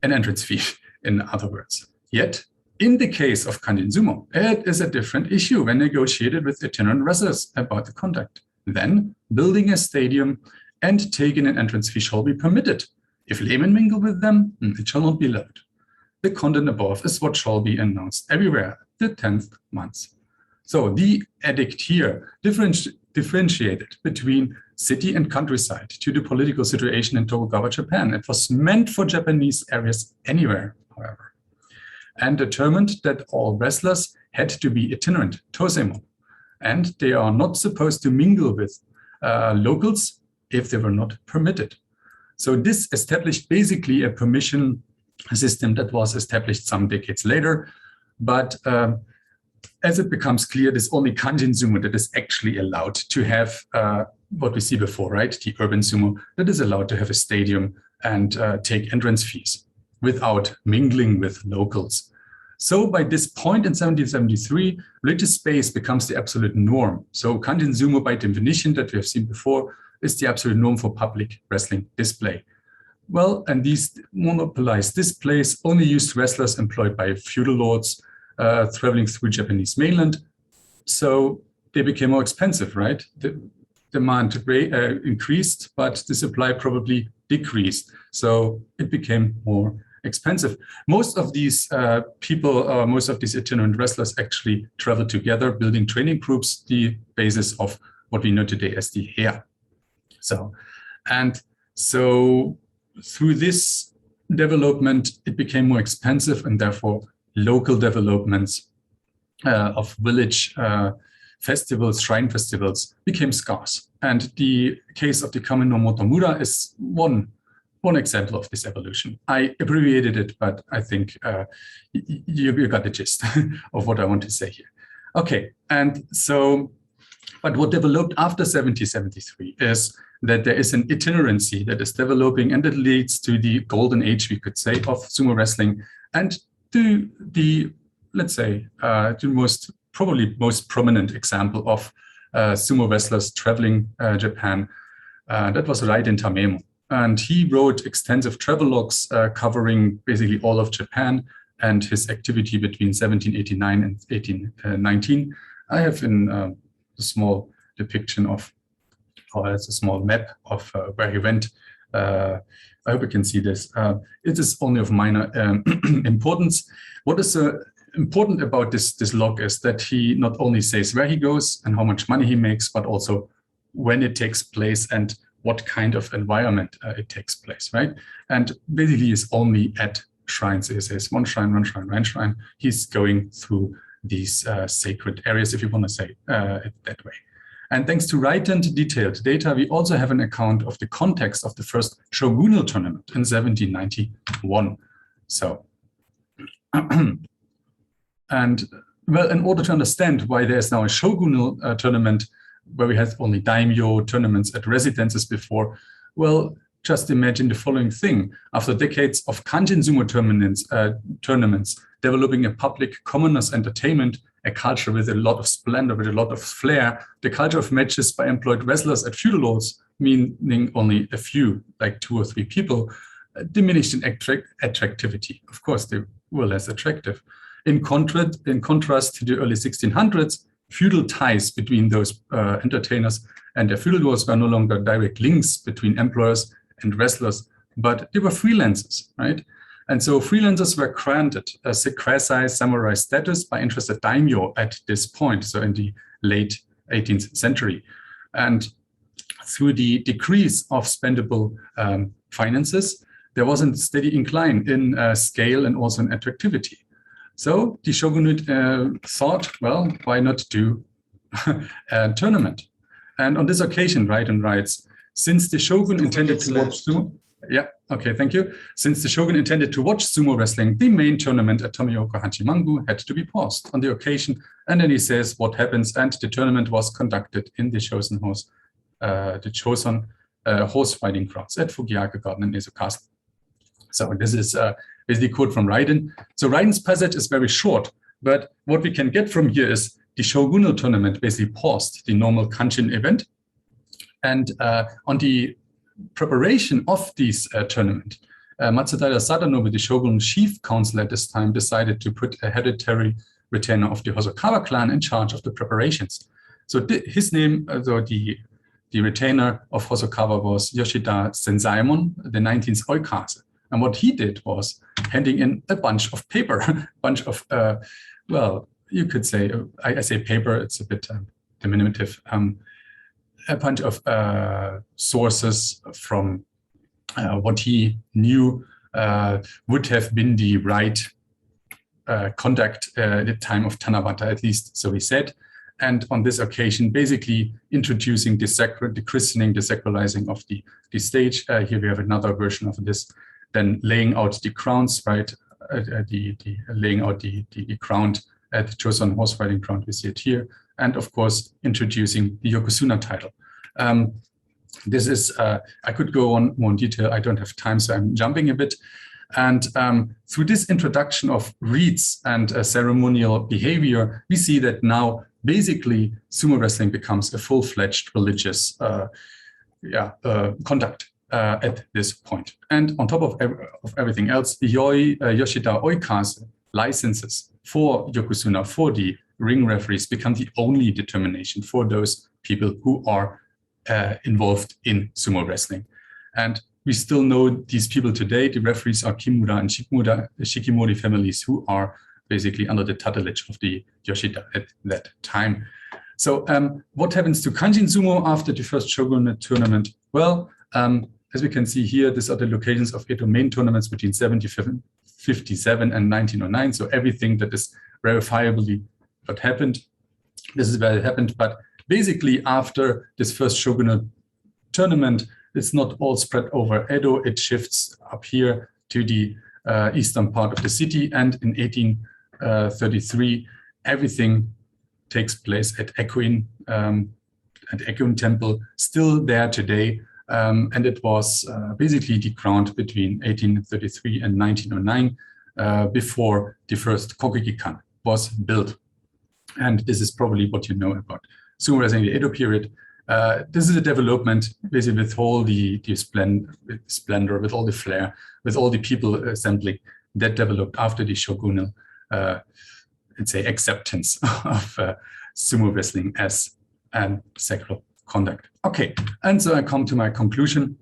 an entrance fee, in other words. Yet, in the case of Kanjin Sumo, it is a different issue when negotiated with itinerant wrestlers about the conduct. Then, building a stadium and taking an entrance fee shall be permitted. If laymen mingle with them, it shall not be allowed. The content above is what shall be announced everywhere the 10th month. So the edict here differentiated between city and countryside to the political situation in Tokugawa Japan. It was meant for Japanese areas anywhere, however, and determined that all wrestlers had to be itinerant, tosemo, and they are not supposed to mingle with locals if they were not permitted. So this established basically a permission system that was established some decades later, but as it becomes clear, there's only Kanjin Sumo that is actually allowed to have what we see before, right? The urban sumo that is allowed to have a stadium and take entrance fees without mingling with locals. So by this point in 1773, religious space becomes the absolute norm. So Kanjin Sumo, by definition that we have seen before, is the absolute norm for public wrestling display. Well, and these monopolized displays only used wrestlers employed by feudal lords traveling through Japanese mainland. So they became more expensive, right? The demand increased, but the supply probably decreased. So it became more expensive. Most of these people, most of these itinerant wrestlers actually traveled together, building training groups, the basis of what we know today as the Heer. So through this development, it became more expensive, and therefore local developments of village festivals, shrine festivals, became scarce. And the case of the Kame no Motomura is one example of this evolution. I abbreviated it, but I think you got the gist of what I want to say here. Okay, and so, but what developed after 1773 is that there is an itinerancy that is developing, and that leads to the golden age, we could say, of sumo wrestling, and to the, let's say, probably most prominent example of sumo wrestlers traveling Japan. That was Raiden Tamemo. And he wrote extensive travelogues covering basically all of Japan and his activity between 1789 and 1819. I have in a small depiction of, or it's a small map of where he went. I hope you can see this. It is only of minor importance. What is important about this log is that he not only says where he goes and how much money he makes, but also when it takes place and what kind of environment it takes place, right? And basically is only at shrines. He says one shrine, one shrine, one shrine. He's going through these sacred areas, if you want to say it that way. And thanks to ripened detailed data, we also have an account of the context of the first shogunal tournament in 1791. So, and well, in order to understand why there is now a shogunal tournament where we had only daimyo tournaments at residences before, well, just imagine the following thing. After decades of Kanjin sumo tournaments developing a public commoners entertainment, a culture with a lot of splendor, with a lot of flair, the culture of matches by employed wrestlers at feudal halls, meaning only a few, like 2 or 3 people, diminished in attractivity. Of course, they were less attractive. In contrast to the early 1600s, feudal ties between those entertainers and their feudal lords were no longer direct links between employers and wrestlers, but they were freelancers, right? And so freelancers were granted a quasi-samurai status by interested daimyo at this point, so in the late 18th century. And through the decrease of spendable finances, there was a steady incline in scale and also in attractivity. So the shogunate thought, well, why not do a tournament? And on this occasion, Raiden writes, since the shogun intended to watch sumo, yeah, okay, thank you. Since the shogun intended to watch sumo wrestling, the main tournament at Tomioka Hachimangu had to be paused on the occasion. And then he says what happens, and the tournament was conducted in the Choson horse riding grounds at Fukiake Garden in Ezo Castle. So this is basically a quote from Raiden. So Raiden's passage is very short, but what we can get from here is the shogunal tournament basically paused the normal Kanshin event. And on the preparation of this tournament, Matsudaira Sadanobu, the shogun chief counsel at this time, decided to put a hereditary retainer of the Hosokawa clan in charge of the preparations. So his name, the retainer of Hosokawa was Yoshida Senzaemon, the 19th oikase. And what he did was handing in a bunch of paper, bunch of, well, you could say, I say paper, it's a bit diminutive, a bunch of sources from what he knew would have been the right conduct at the time of Tanabata, at least so he said. And on this occasion, basically introducing the christening, the sacralizing of the stage. Here we have another version of this. Then laying out the crowns, right? Laying out the crown at the Choson horse riding ground, we see it here. And of course, introducing the Yokozuna title. This is, I could go on more in detail. I don't have time, so I'm jumping a bit. And through this introduction of rites and ceremonial behavior, we see that now basically sumo wrestling becomes a full-fledged religious conduct at this point. And on top of everything else, the Yoshida Oikase licenses for Yokozuna, for the ring referees become the only determination for those people who are involved in sumo wrestling. And we still know these people today. The referees are Kimura and Shikimori families, who are basically under the tutelage of the Yoshida at that time. So what happens to Kanjin sumo after the first shogunate tournament? Well, as we can see here, these are the locations of Edo main tournaments between 1757 and 1909. So everything that is verifiably what happened, this is where it happened. But basically, after this first shogunate tournament, it's not all spread over Edo. It shifts up here to the eastern part of the city. And in 1833, everything takes place at Ekuin, Temple, still there today. And it was basically dethroned between 1833 and 1909 before the first Kokugikan was built. And this is probably what you know about sumo wrestling in the Edo period. This is a development basically with all the splendor, with all the flair, with all the people assembling that developed after the shogunal, let's say, acceptance of sumo wrestling as sacral conduct. Okay, and so I come to my conclusion.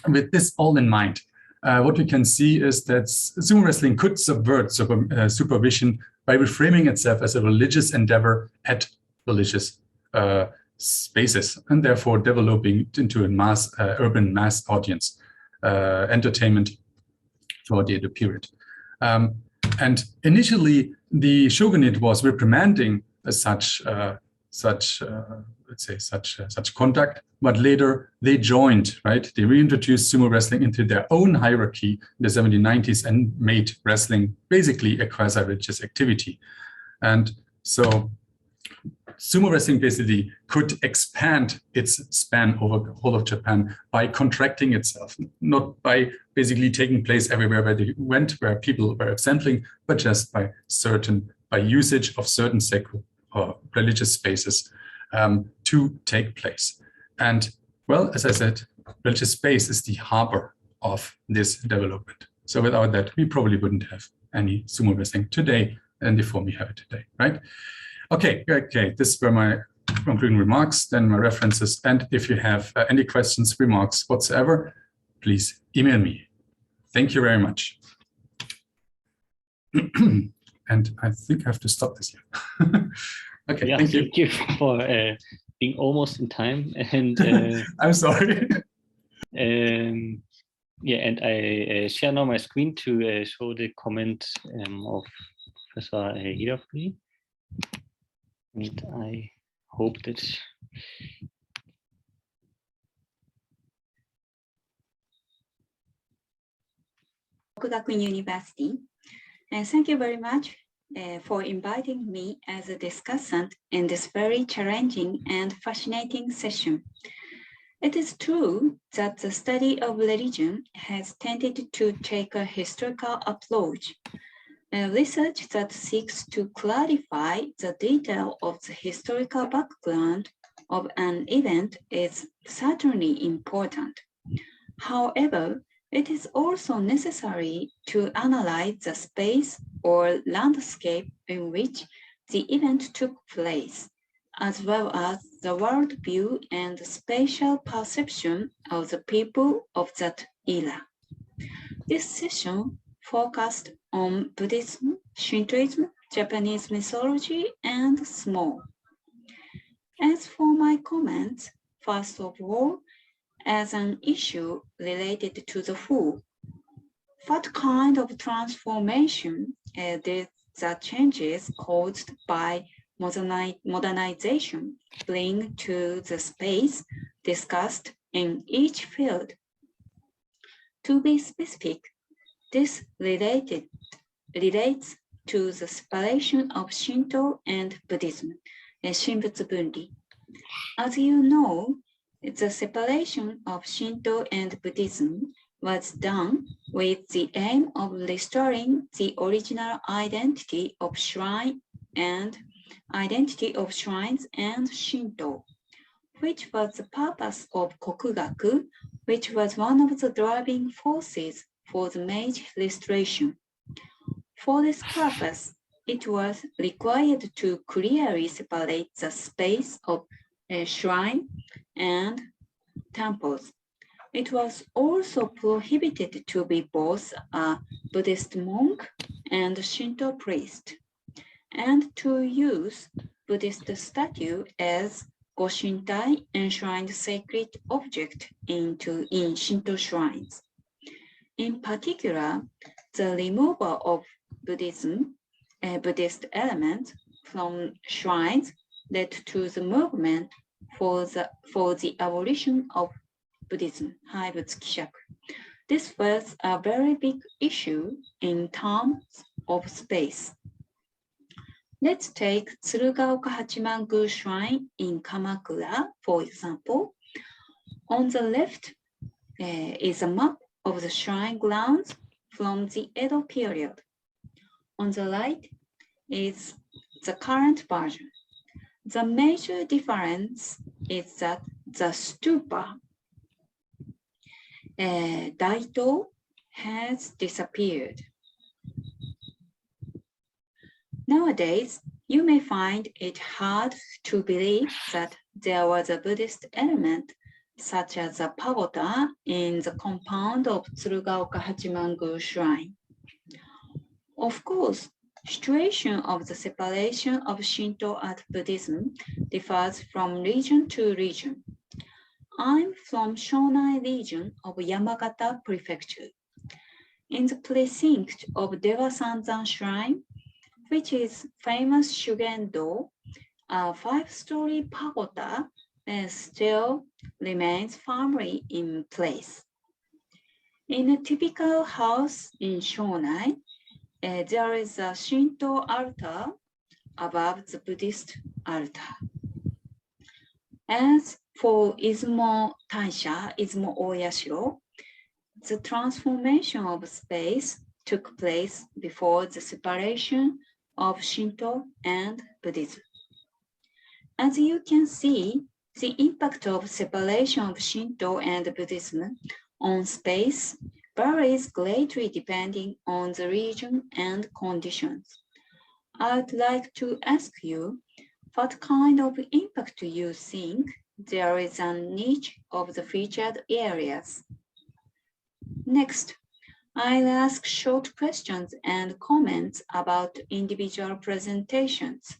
With this all in mind, what we can see is that sumo wrestling could subvert supervision by reframing itself as a religious endeavor at religious spaces, and therefore developing into a urban mass audience entertainment for the Edo period. And initially, the shogunate was reprimanding such conduct, but later they joined, right? They reintroduced sumo wrestling into their own hierarchy in the 1790s and made wrestling basically a quasi-religious activity. And so sumo wrestling basically could expand its span over the whole of Japan by contracting itself, not by basically taking place everywhere where they went, where people were assembling, but just by usage of certain sacred or religious spaces to take place. And well, as I said, religious space is the harbor of this development. So without that, we probably wouldn't have any sumo wrestling today in the form we have it today, right? Okay, this were my concluding remarks, then my references. And if you have any questions, remarks whatsoever, please email me. Thank you very much. And I think I have to stop this here. Okay, yeah, thank you. Thank you for being almost in time. And I'm sorry. yeah, and I share now my screen to show the comment of Professor Hidafumi. And I hope that Kokugaku University. Thank you very much for inviting me as a discussant in this very challenging and fascinating session. It is true that the study of religion has tended to take a historical approach. Research that seeks to clarify the detail of the historical background of an event is certainly important. However, it is also necessary to analyze the space or landscape in which the event took place, as well as the worldview and spatial perception of the people of that era. This session focused on Buddhism, Shintoism, Japanese mythology, and Sumo. As for my comments, first of all, as an issue related to the who, what kind of transformation did the changes caused by modernization bring to the space discussed in each field? To be specific, this relates to the separation of Shinto and Buddhism, Shinbutsu Bunri. As you know, the separation of Shinto and Buddhism was done with the aim of restoring the original identity of shrines and Shinto, which was the purpose of Kokugaku, which was one of the driving forces for the Meiji Restoration. For this purpose, it was required to clearly separate the space of a shrine and temples. It was also prohibited to be both a Buddhist monk and Shinto priest, and to use Buddhist statue as Goshintai, enshrined sacred object in Shinto shrines. In particular, the removal of Buddhist elements from shrines led to the movement for the abolition of Buddhism, Haibutsu-kishaku. This was a very big issue in terms of space. Let's take Tsurugaoka Hachiman-gu Shrine in Kamakura, for example. On the left is a map of the shrine grounds from the Edo period. On the right is the current version. The major difference is that the stupa, Daito, has disappeared. Nowadays, you may find it hard to believe that there was a Buddhist element such as a pagoda in the compound of Tsurugaoka Hachiman-gu Shrine. Of course, situation of the separation of Shinto and Buddhism differs from region to region. I'm from Shonai region of Yamagata Prefecture. In the precinct of Dewa Sanzan Shrine, which is famous Shugendo, a 5-story pagoda still remains firmly in place. In a typical house in Shonai, there is a Shinto altar above the Buddhist altar. As for Izumo Taisha, Izumo Oyashiro, the transformation of space took place before the separation of Shinto and Buddhism. As you can see, the impact of separation of Shinto and Buddhism on space varies greatly depending on the region and conditions. I'd like to ask you, what kind of impact do you think there is on each of the featured areas? Next, I'll ask short questions and comments about individual presentations.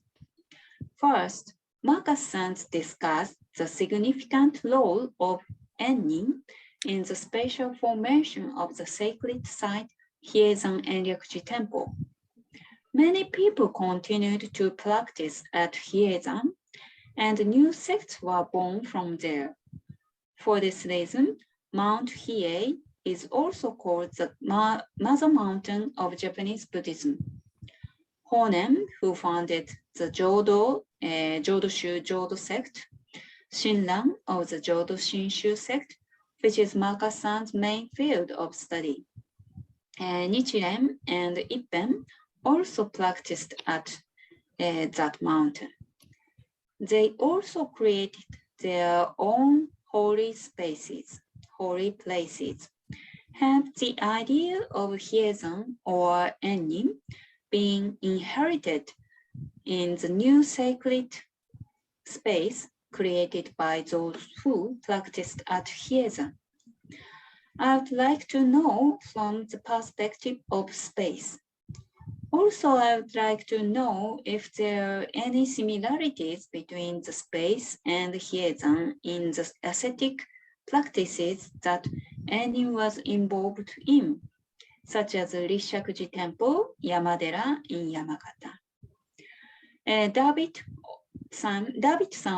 First, Marcus-san discussed the significant role of Ennin in the spatial formation of the sacred site Hiezan Enryakuji Temple. Many people continued to practice at Hiezan, and new sects were born from there. For this reason, Mount Hiei is also called the Mother Mountain of Japanese Buddhism. Honen, who founded the Jodoshu Jodo sect, Shinran of the Jodo Shinshu sect, which is Marcus-san's main field of study. Nichiren and Ippen also practiced at that mountain. They also created their own holy spaces, holy places. Have the idea of Hiezan or Ennin being inherited in the new sacred space created by those who practiced at Hiezan? I would like to know from the perspective of space. Also, I would like to know if there are any similarities between the space and Hiezan in the ascetic practices that Ennin was involved in, such as Rishakuji Temple, Yamadera in Yamagata. David-san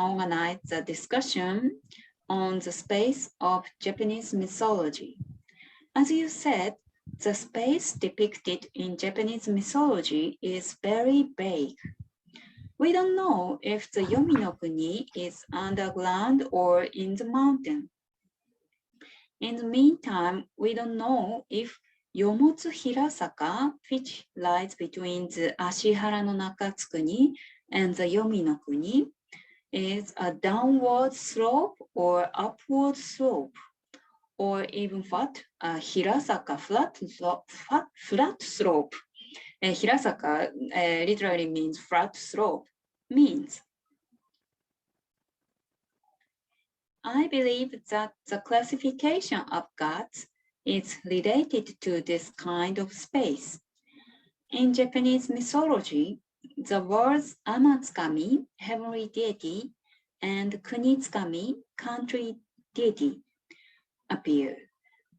organized the discussion on the space of Japanese mythology. As you said, the space depicted in Japanese mythology is very vague. We don't know if the Yomi no Kuni is underground or in the mountain. In the meantime, we don't know if Yomotsu Hirasaka, which lies between the Ashihara no Nakatsukuni and the Yomi no Kuni, is a downward slope or upward slope, or even what, a Hirasaka flat slope, Hirasaka literally means flat slope, means. I believe that the classification of gods is related to this kind of space. In Japanese mythology, the words Amatsukami, heavenly deity, and Kunitsukami, country deity, appear,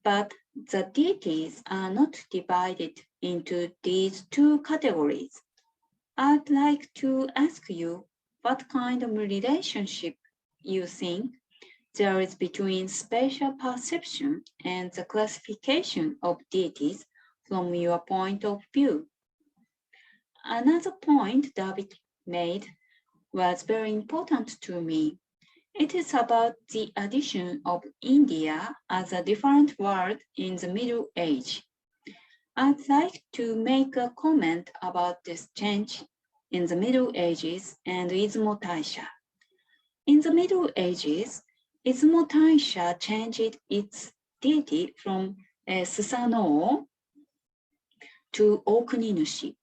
but the deities are not divided into these two categories. I'd like to ask you what kind of relationship you think there is between spatial perception and the classification of deities from your point of view. Another point David made was very important to me. It is about the addition of India as a different world in the Middle Age. I'd like to make a comment about this change in the Middle Ages and Izumo Taisha. In the Middle Ages, Izumo Taisha changed its deity from Susanoo to Okuninushi.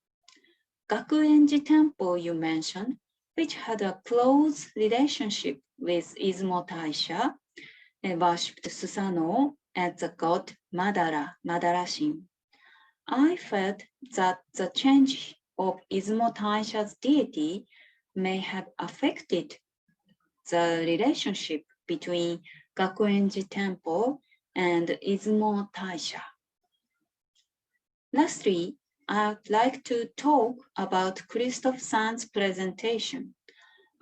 Gakuenji Temple you mentioned, which had a close relationship with Izumo Taisha, worshipped Susanoo as the god Madara, Madara-shin. I felt that the change of Izumo Taisha's deity may have affected the relationship between Gakuenji Temple and Izumo Taisha. Lastly, I'd like to talk about Christophe-san's presentation.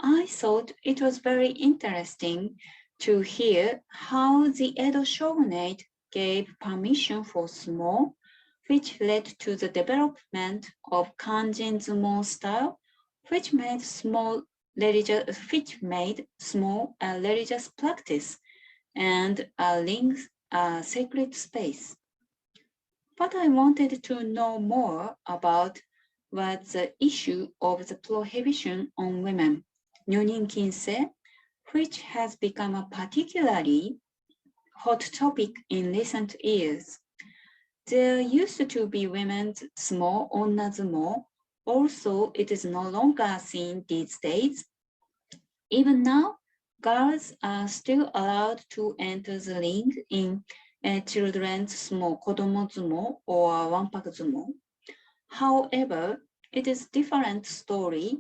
I thought it was very interesting to hear how the Edo shogunate gave permission for Sumo, which led to the development of Kanjin Sumo style, which made Sumo a religious practice and a sacred space. What I wanted to know more about was the issue of the prohibition on women, Nyonin Kinsei, which has become a particularly hot topic in recent years. There used to be women's sumo, onna sumo. Also, it is no longer seen these days. Even now, girls are still allowed to enter the ring in children's sumo, kodomo sumo, or wanpaku sumo. However, it is a different story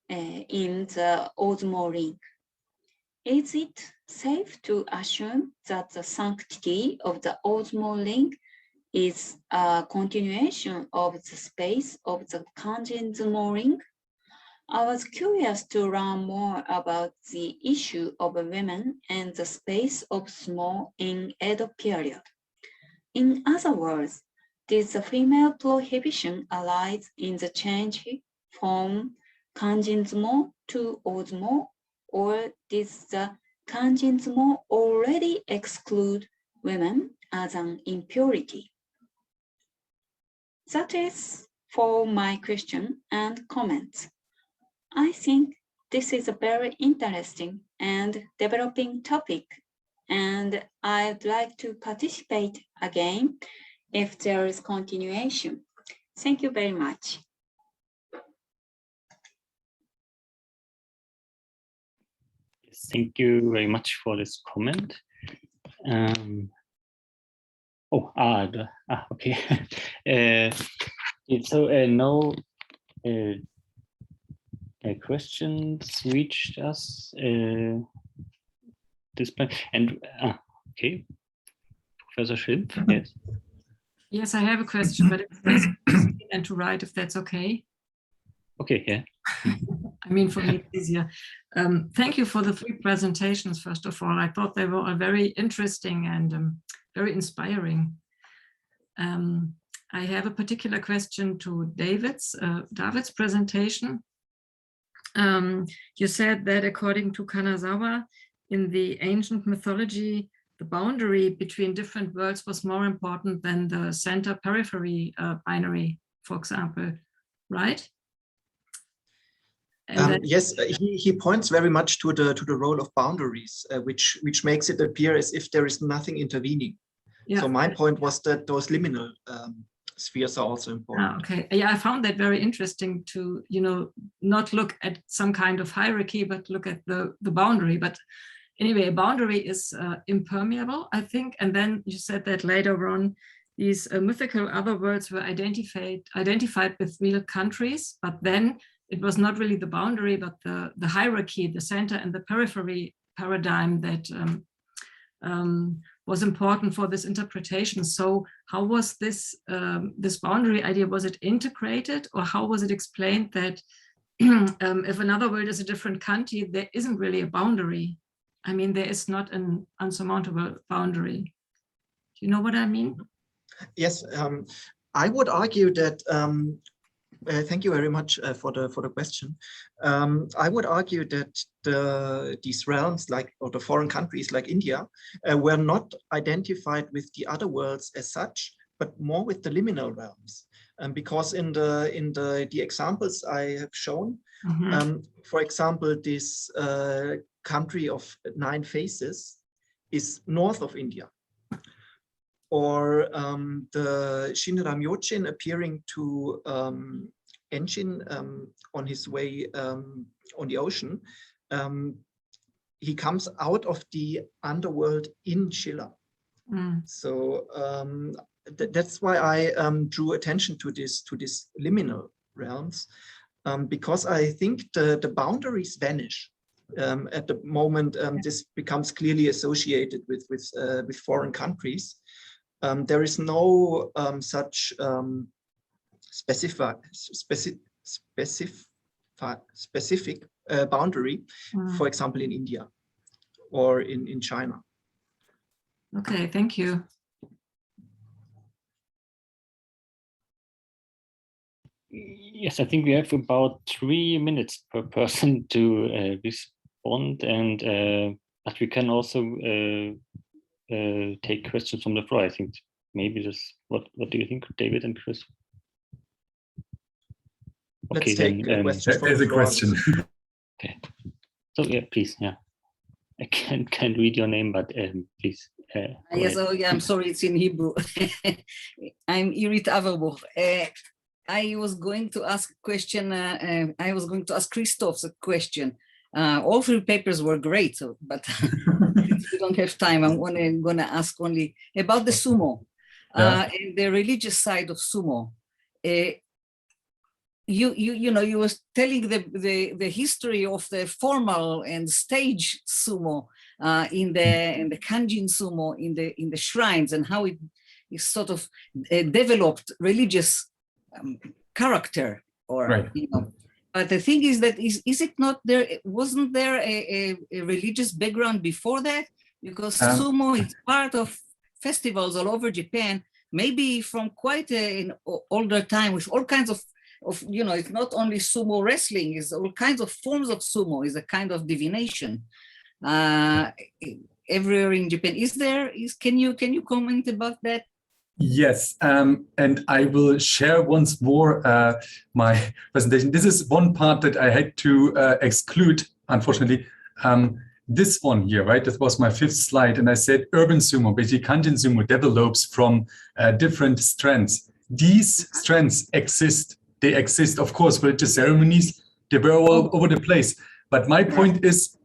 in the osumo ring. Is it safe to assume that the sanctity of the osumo ring is a continuation of the space of the Kanjin Sumo ring? I was curious to learn more about the issue of women and the space of sumo in Edo period. In other words, did the female prohibition arise in the change from Kanjin Sumo to osumo, or did the Kanjin Sumo already exclude women as an impurity? That is for my question and comments. I think this is a very interesting and developing topic, and I'd like to participate again if there is continuation. Thank you very much. Thank you very much for this comment. Okay. So no questions reached us this point. And okay, Professor Schimpf, yes. Yes, I have a question, but it's best to speak and to write, if that's okay. Okay, yeah. I mean, for me, it's easier. Thank you for the 3 presentations, first of all. I thought they were all very interesting and very inspiring. I have a particular question to David's presentation. You said that according to Kanazawa, in the ancient mythology, the boundary between different worlds was more important than the center-periphery binary, for example, right? Yes, he points very much to the role of boundaries, which makes it appear as if there is nothing intervening. Yeah. So my point was that those liminal spheres are also important. Okay, yeah, I found that very interesting to, not look at some kind of hierarchy, but look at the boundary. But anyway, a boundary is impermeable, I think. And then you said that later on, these mythical other worlds were identified with real countries, but then it was not really the boundary, but the hierarchy, the center and the periphery paradigm that was important for this interpretation. So how was this boundary idea, was it integrated, or how was it explained that if another world is a different country, there isn't really a boundary? I mean, there is not an unsurmountable boundary. Do you know what I mean? Yes, I would argue that, thank you very much for the question. I would argue that these realms, or the foreign countries like India, were not identified with the other worlds as such, but more with the liminal realms. Because in the examples I have shown, for example, this country of 9 faces is north of India. Or the Shinra Myojin appearing to Enshin on his way on the ocean, he comes out of the underworld in Shilla. So that's why I drew attention to this liminal realms, because I think the boundaries vanish at the moment this becomes clearly associated with foreign countries. There is no such specific boundary, for example, in India or in China. Okay, thank you. Yes, I think we have about 3 minutes per person to respond, and but we can also take questions from the floor. I think maybe this. What do you think, David and Chris? Okay, let's take questions from there's the a floor. question. Okay, so yeah, please, yeah. I can't read your name, but please. Yes, oh yeah, I'm sorry, it's in Hebrew. I'm Irit Averbuch. I was going to ask a question. I was going to ask Christoph's a question. All 3 papers were great, but we don't have time. I'm going to ask only about the sumo, and the religious side of sumo. You were telling the history of the formal and stage sumo in the Kanji sumo in the shrines, and how it is sort of developed religious character, or right. But the thing is that is it not there? Wasn't there a religious background before that? Because sumo is part of festivals all over Japan, maybe from quite an older time, with all kinds of it's not only sumo wrestling, it's all kinds of forms of sumo, is a kind of divination. Everywhere in Japan, can you comment about that? Yes, and I will share once more my presentation. This is one part that I had to exclude, unfortunately. This one here, right? That was my 5th slide, and I said urban sumo, basically Kanjin sumo, develops from different strands. These strands exist. They exist, of course, religious ceremonies. They were all over the place. But my point is,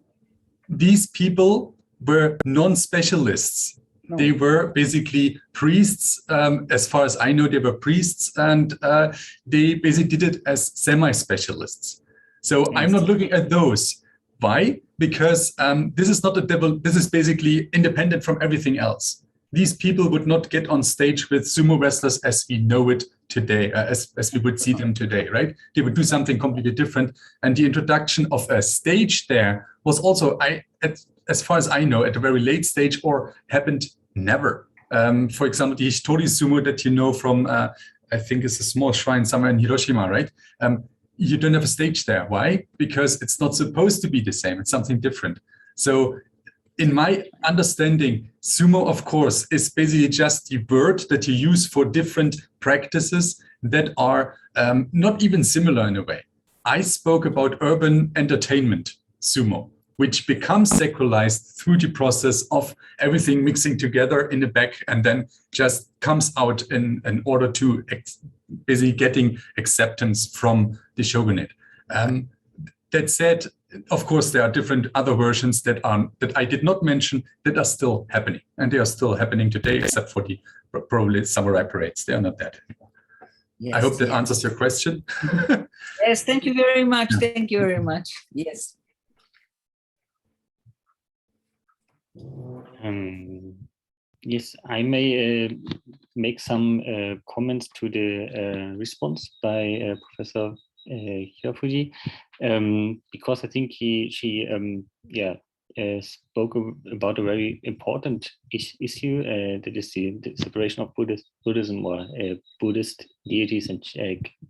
these people were non-specialists. No. They were basically priests. As far as I know, they were priests, and they basically did it as semi-specialists. So yes. I'm not looking at those. Why? Because this is not a devil. This is basically independent from everything else. These people would not get on stage with sumo wrestlers as we know it today, as we would see them today, right? They would do something completely different. And the introduction of a stage there was also, as far as I know, at a very late stage, or happened never. For example, the Hitori sumo that you know from, I think it's a small shrine somewhere in Hiroshima, right? You don't have a stage there. Why? Because it's not supposed to be the same. It's something different. So in my understanding, sumo, of course, is basically just the word that you use for different practices that are not even similar in a way. I spoke about urban entertainment sumo. which becomes sacralized through the process of everything mixing together in the back and then just comes out in order to basically getting acceptance from the shogunate. That said, of course, there are different other versions that I did not mention that are still happening, and they are still happening today, except for the probably samurai parades. They are not that anymore. Yes, I hope that answers your question. Yes, thank you very much. Thank you very much. Yes. Yes, I may make some comments to the response by Professor Hirafuji, because I think she spoke about a very important issue, that is the separation of Buddhism or Buddhist deities and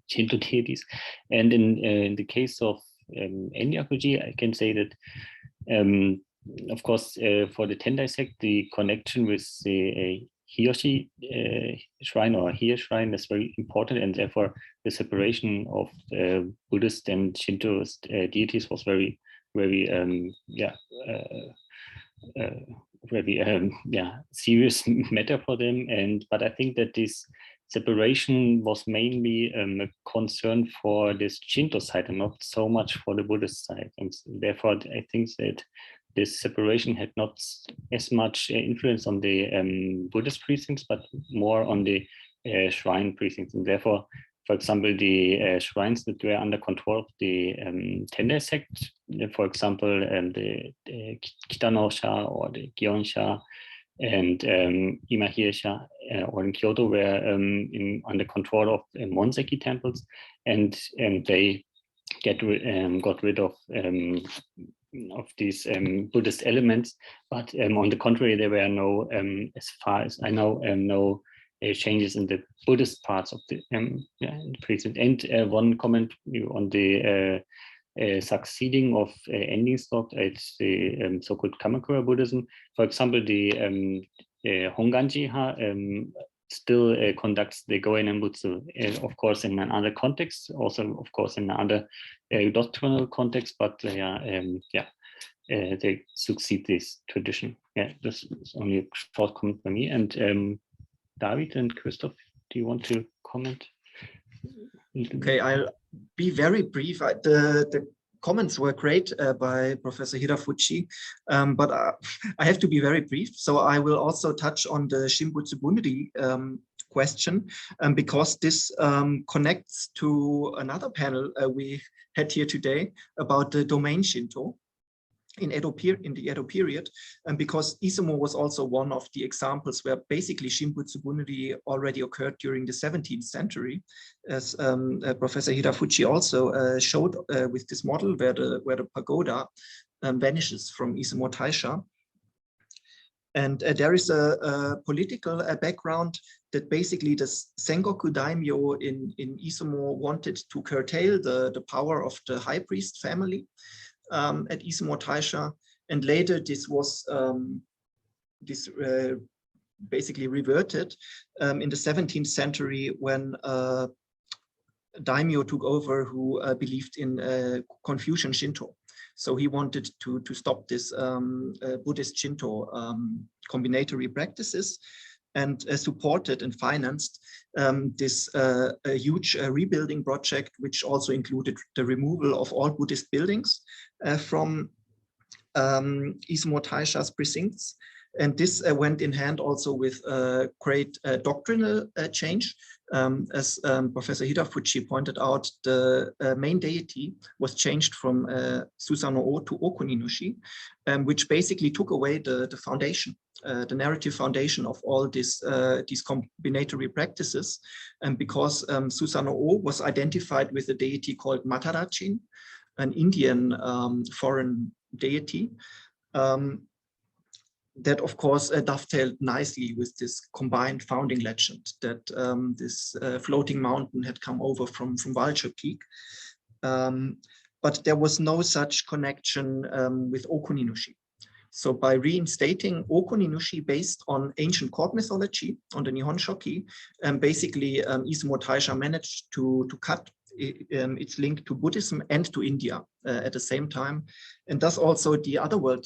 Shinto deities. And in the case of Enryakuji, I can say that of course, for the Tendai sect, the connection with the Hiyoshi shrine or Hiei shrine is very important, and therefore the separation of Buddhist and Shinto deities was very serious matter for them. But I think that this separation was mainly a concern for this Shinto side and not so much for the Buddhist side, and therefore I think that this separation had not as much influence on the Buddhist precincts, but more on the shrine precincts. And therefore, for example, the shrines that were under control of the Tendai sect, for example, the Kitano-sha or the Gion-sha and Imahie-sha or in Kyoto were under control of Monseki temples, and they got rid of these Buddhist elements, but on the contrary, there were no, as far as I know, no changes in the Buddhist parts of the precinct. And one comment on the succeeding of ending stock at the so-called Kamakura Buddhism. For example, the Honganji-ha still conducts the Goen Butsu, of course, in another context, also, of course, in another doctrinal context, but they succeed this tradition. Yeah, this is only a short comment by me. And David and Christoph, do you want to comment? Okay, I'll be very brief. The comments were great by Professor Hirafuji, but I have to be very brief. So I will also touch on the Shimbutsu Bunri question, because this connects to another panel we had here today about the domain Shinto in the Edo period, and because Izumo was also one of the examples where basically Shimbutsu Bunri already occurred during the 17th century, as Professor Hirafuji also showed with this model where the pagoda vanishes from Izumo Taisha. And there is a political background that basically the Sengoku daimyo in Izumo wanted to curtail the power of the high priest family at Izumo Taisha, and later this was basically reverted in the 17th century when daimyo took over who believed in Confucian Shinto. So he wanted to stop this Buddhist Shinto combinatory practices, and supported and financed this huge rebuilding project, which also included the removal of all Buddhist buildings from Izumo Taisha's precincts. And this went in hand also with great doctrinal change. As Professor Hirafuji pointed out, the main deity was changed from Susanoo to Okuninushi, which basically took away the foundation, the narrative foundation of all these combinatory practices. And because Susanoo was identified with a deity called Matarachin, an Indian foreign deity, that of course dovetailed nicely with this combined founding legend that this floating mountain had come over from Vulture Peak. But there was no such connection with Okuninushi. So by reinstating Okuninushi based on ancient court mythology, on the Nihon Shoki, basically Izumo Taisha managed to cut it's linked to Buddhism and to India at the same time. And thus also the other world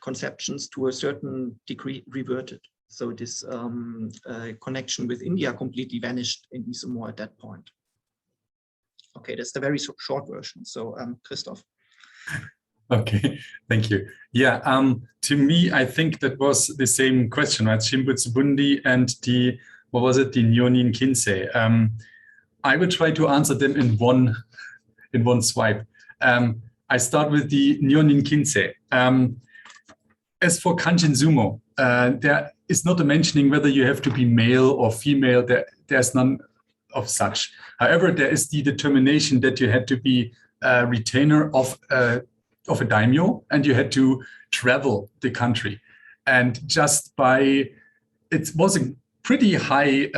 conceptions to a certain degree reverted. So this connection with India completely vanished in Sumo at that point. Okay, that's the very short version. So Christoph. Okay, thank you. Yeah, to me, I think that was the same question, right? Shimbutsu Bundi and the, what was it, the Nyonin Kinsei. I will try to answer them in one swipe. I start with the Nyonin Kinsei. As for Kanjin Sumo, there is not a mentioning whether you have to be male or female. There's none of such. However, there is the determination that you had to be a retainer of a daimyo, and you had to travel the country. And just by, it was a pretty high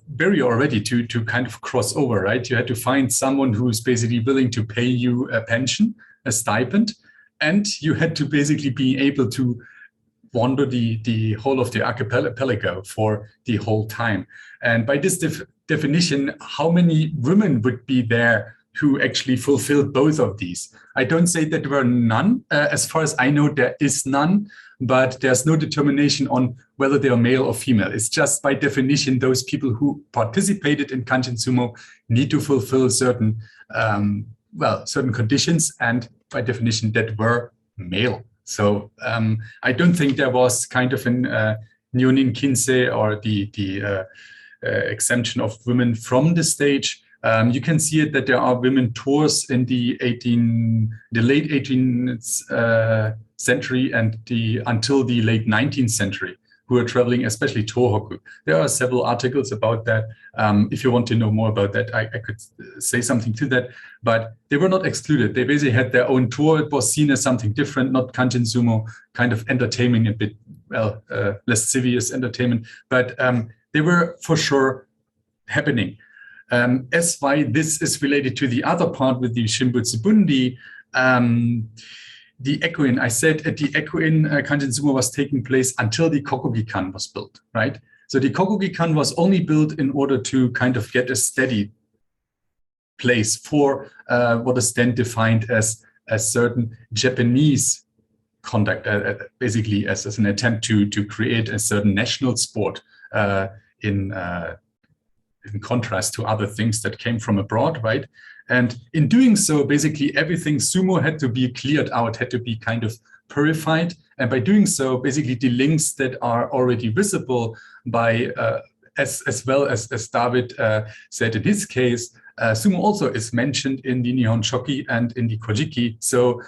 barrier already to kind of cross over, right? You had to find someone who's basically willing to pay you a pension, a stipend, and you had to basically be able to wander the whole of the archipelago for the whole time. And by this definition, how many women would be there who actually fulfilled both of these? I don't say that there were none. As far as I know, there is none, but there's no determination on whether they are male or female. It's just by definition, those people who participated in Kanjin Sumo need to fulfill certain, certain conditions, and by definition that were male. So I don't think there was kind of an Nyonin Kinsei or the exemption of women from the stage. You can see it that there are women tours in the late 18th century and until the late 19th century who are traveling, especially Tohoku. There are several articles about that. If you want to know more about that, I could say something to that, but they were not excluded. They basically had their own tour. It was seen as something different, not Kanjin Sumo, kind of entertainment, a bit, less serious entertainment, but they were for sure happening. As why this is related to the other part with the Shimbutsu Bundi, the Ekuin, I said at the Ekuin, Kanjin Sumo was taking place until the Kokugi-kan was built, right? So the Kokugi-kan was only built in order to kind of get a steady place for what is then defined as a certain Japanese conduct, basically as an attempt to create a certain national sport in contrast to other things that came from abroad, right? And in doing so, basically everything sumo had to be cleared out, had to be kind of purified. And by doing so, basically the links that are already visible by, as well as David said in his case, sumo also is mentioned in the Nihon Shoki and in the Kojiki. So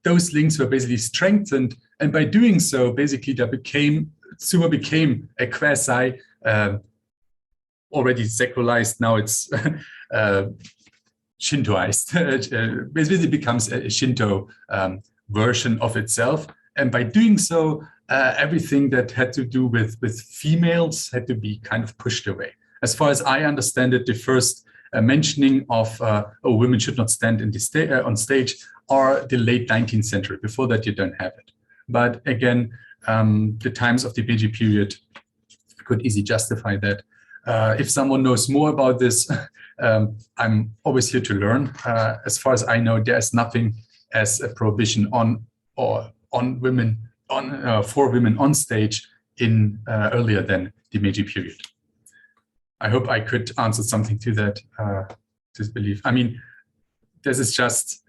those links were basically strengthened. And by doing so, basically sumo became a quasi, already secularized, now it's Shintoized. Basically becomes a Shinto version of itself. And by doing so, everything that had to do with females had to be kind of pushed away. As far as I understand it, the first mentioning of women should not stand in the on stage are the late 19th century. Before that, you don't have it. But again, the times of the Meiji period could easily justify that. If someone knows more about this, I'm always here to learn. As far as I know, there is nothing as a prohibition for women on stage in earlier than the Meiji period. I hope I could answer something to that disbelief. I mean, this is just,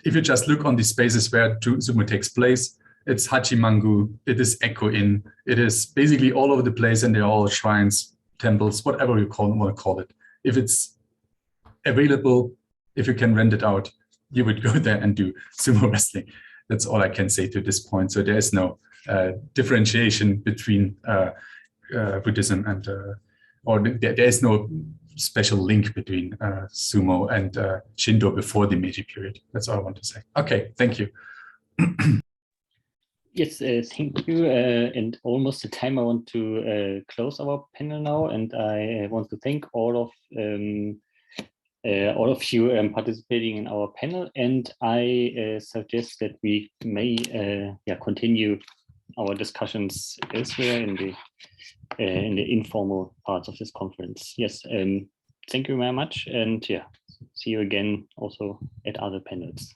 if you just look on the spaces where sumo takes place, it's Hachimangu, it is Eko-in, it is basically all over the place, and they're all shrines, temples, whatever you want to call it. If it's available, if you can rent it out, you would go there and do sumo wrestling. That's all I can say to this point. So there is no differentiation between Buddhism and, or there is no special link between sumo and Shinto before the Meiji period. That's all I want to say. Okay, thank you. Yes, thank you. And almost the time I want to close our panel now, and I want to thank all of you participating in our panel. And I suggest that we may continue our discussions elsewhere in the informal parts of this conference. Yes, thank you very much, and yeah, see you again also at other panels.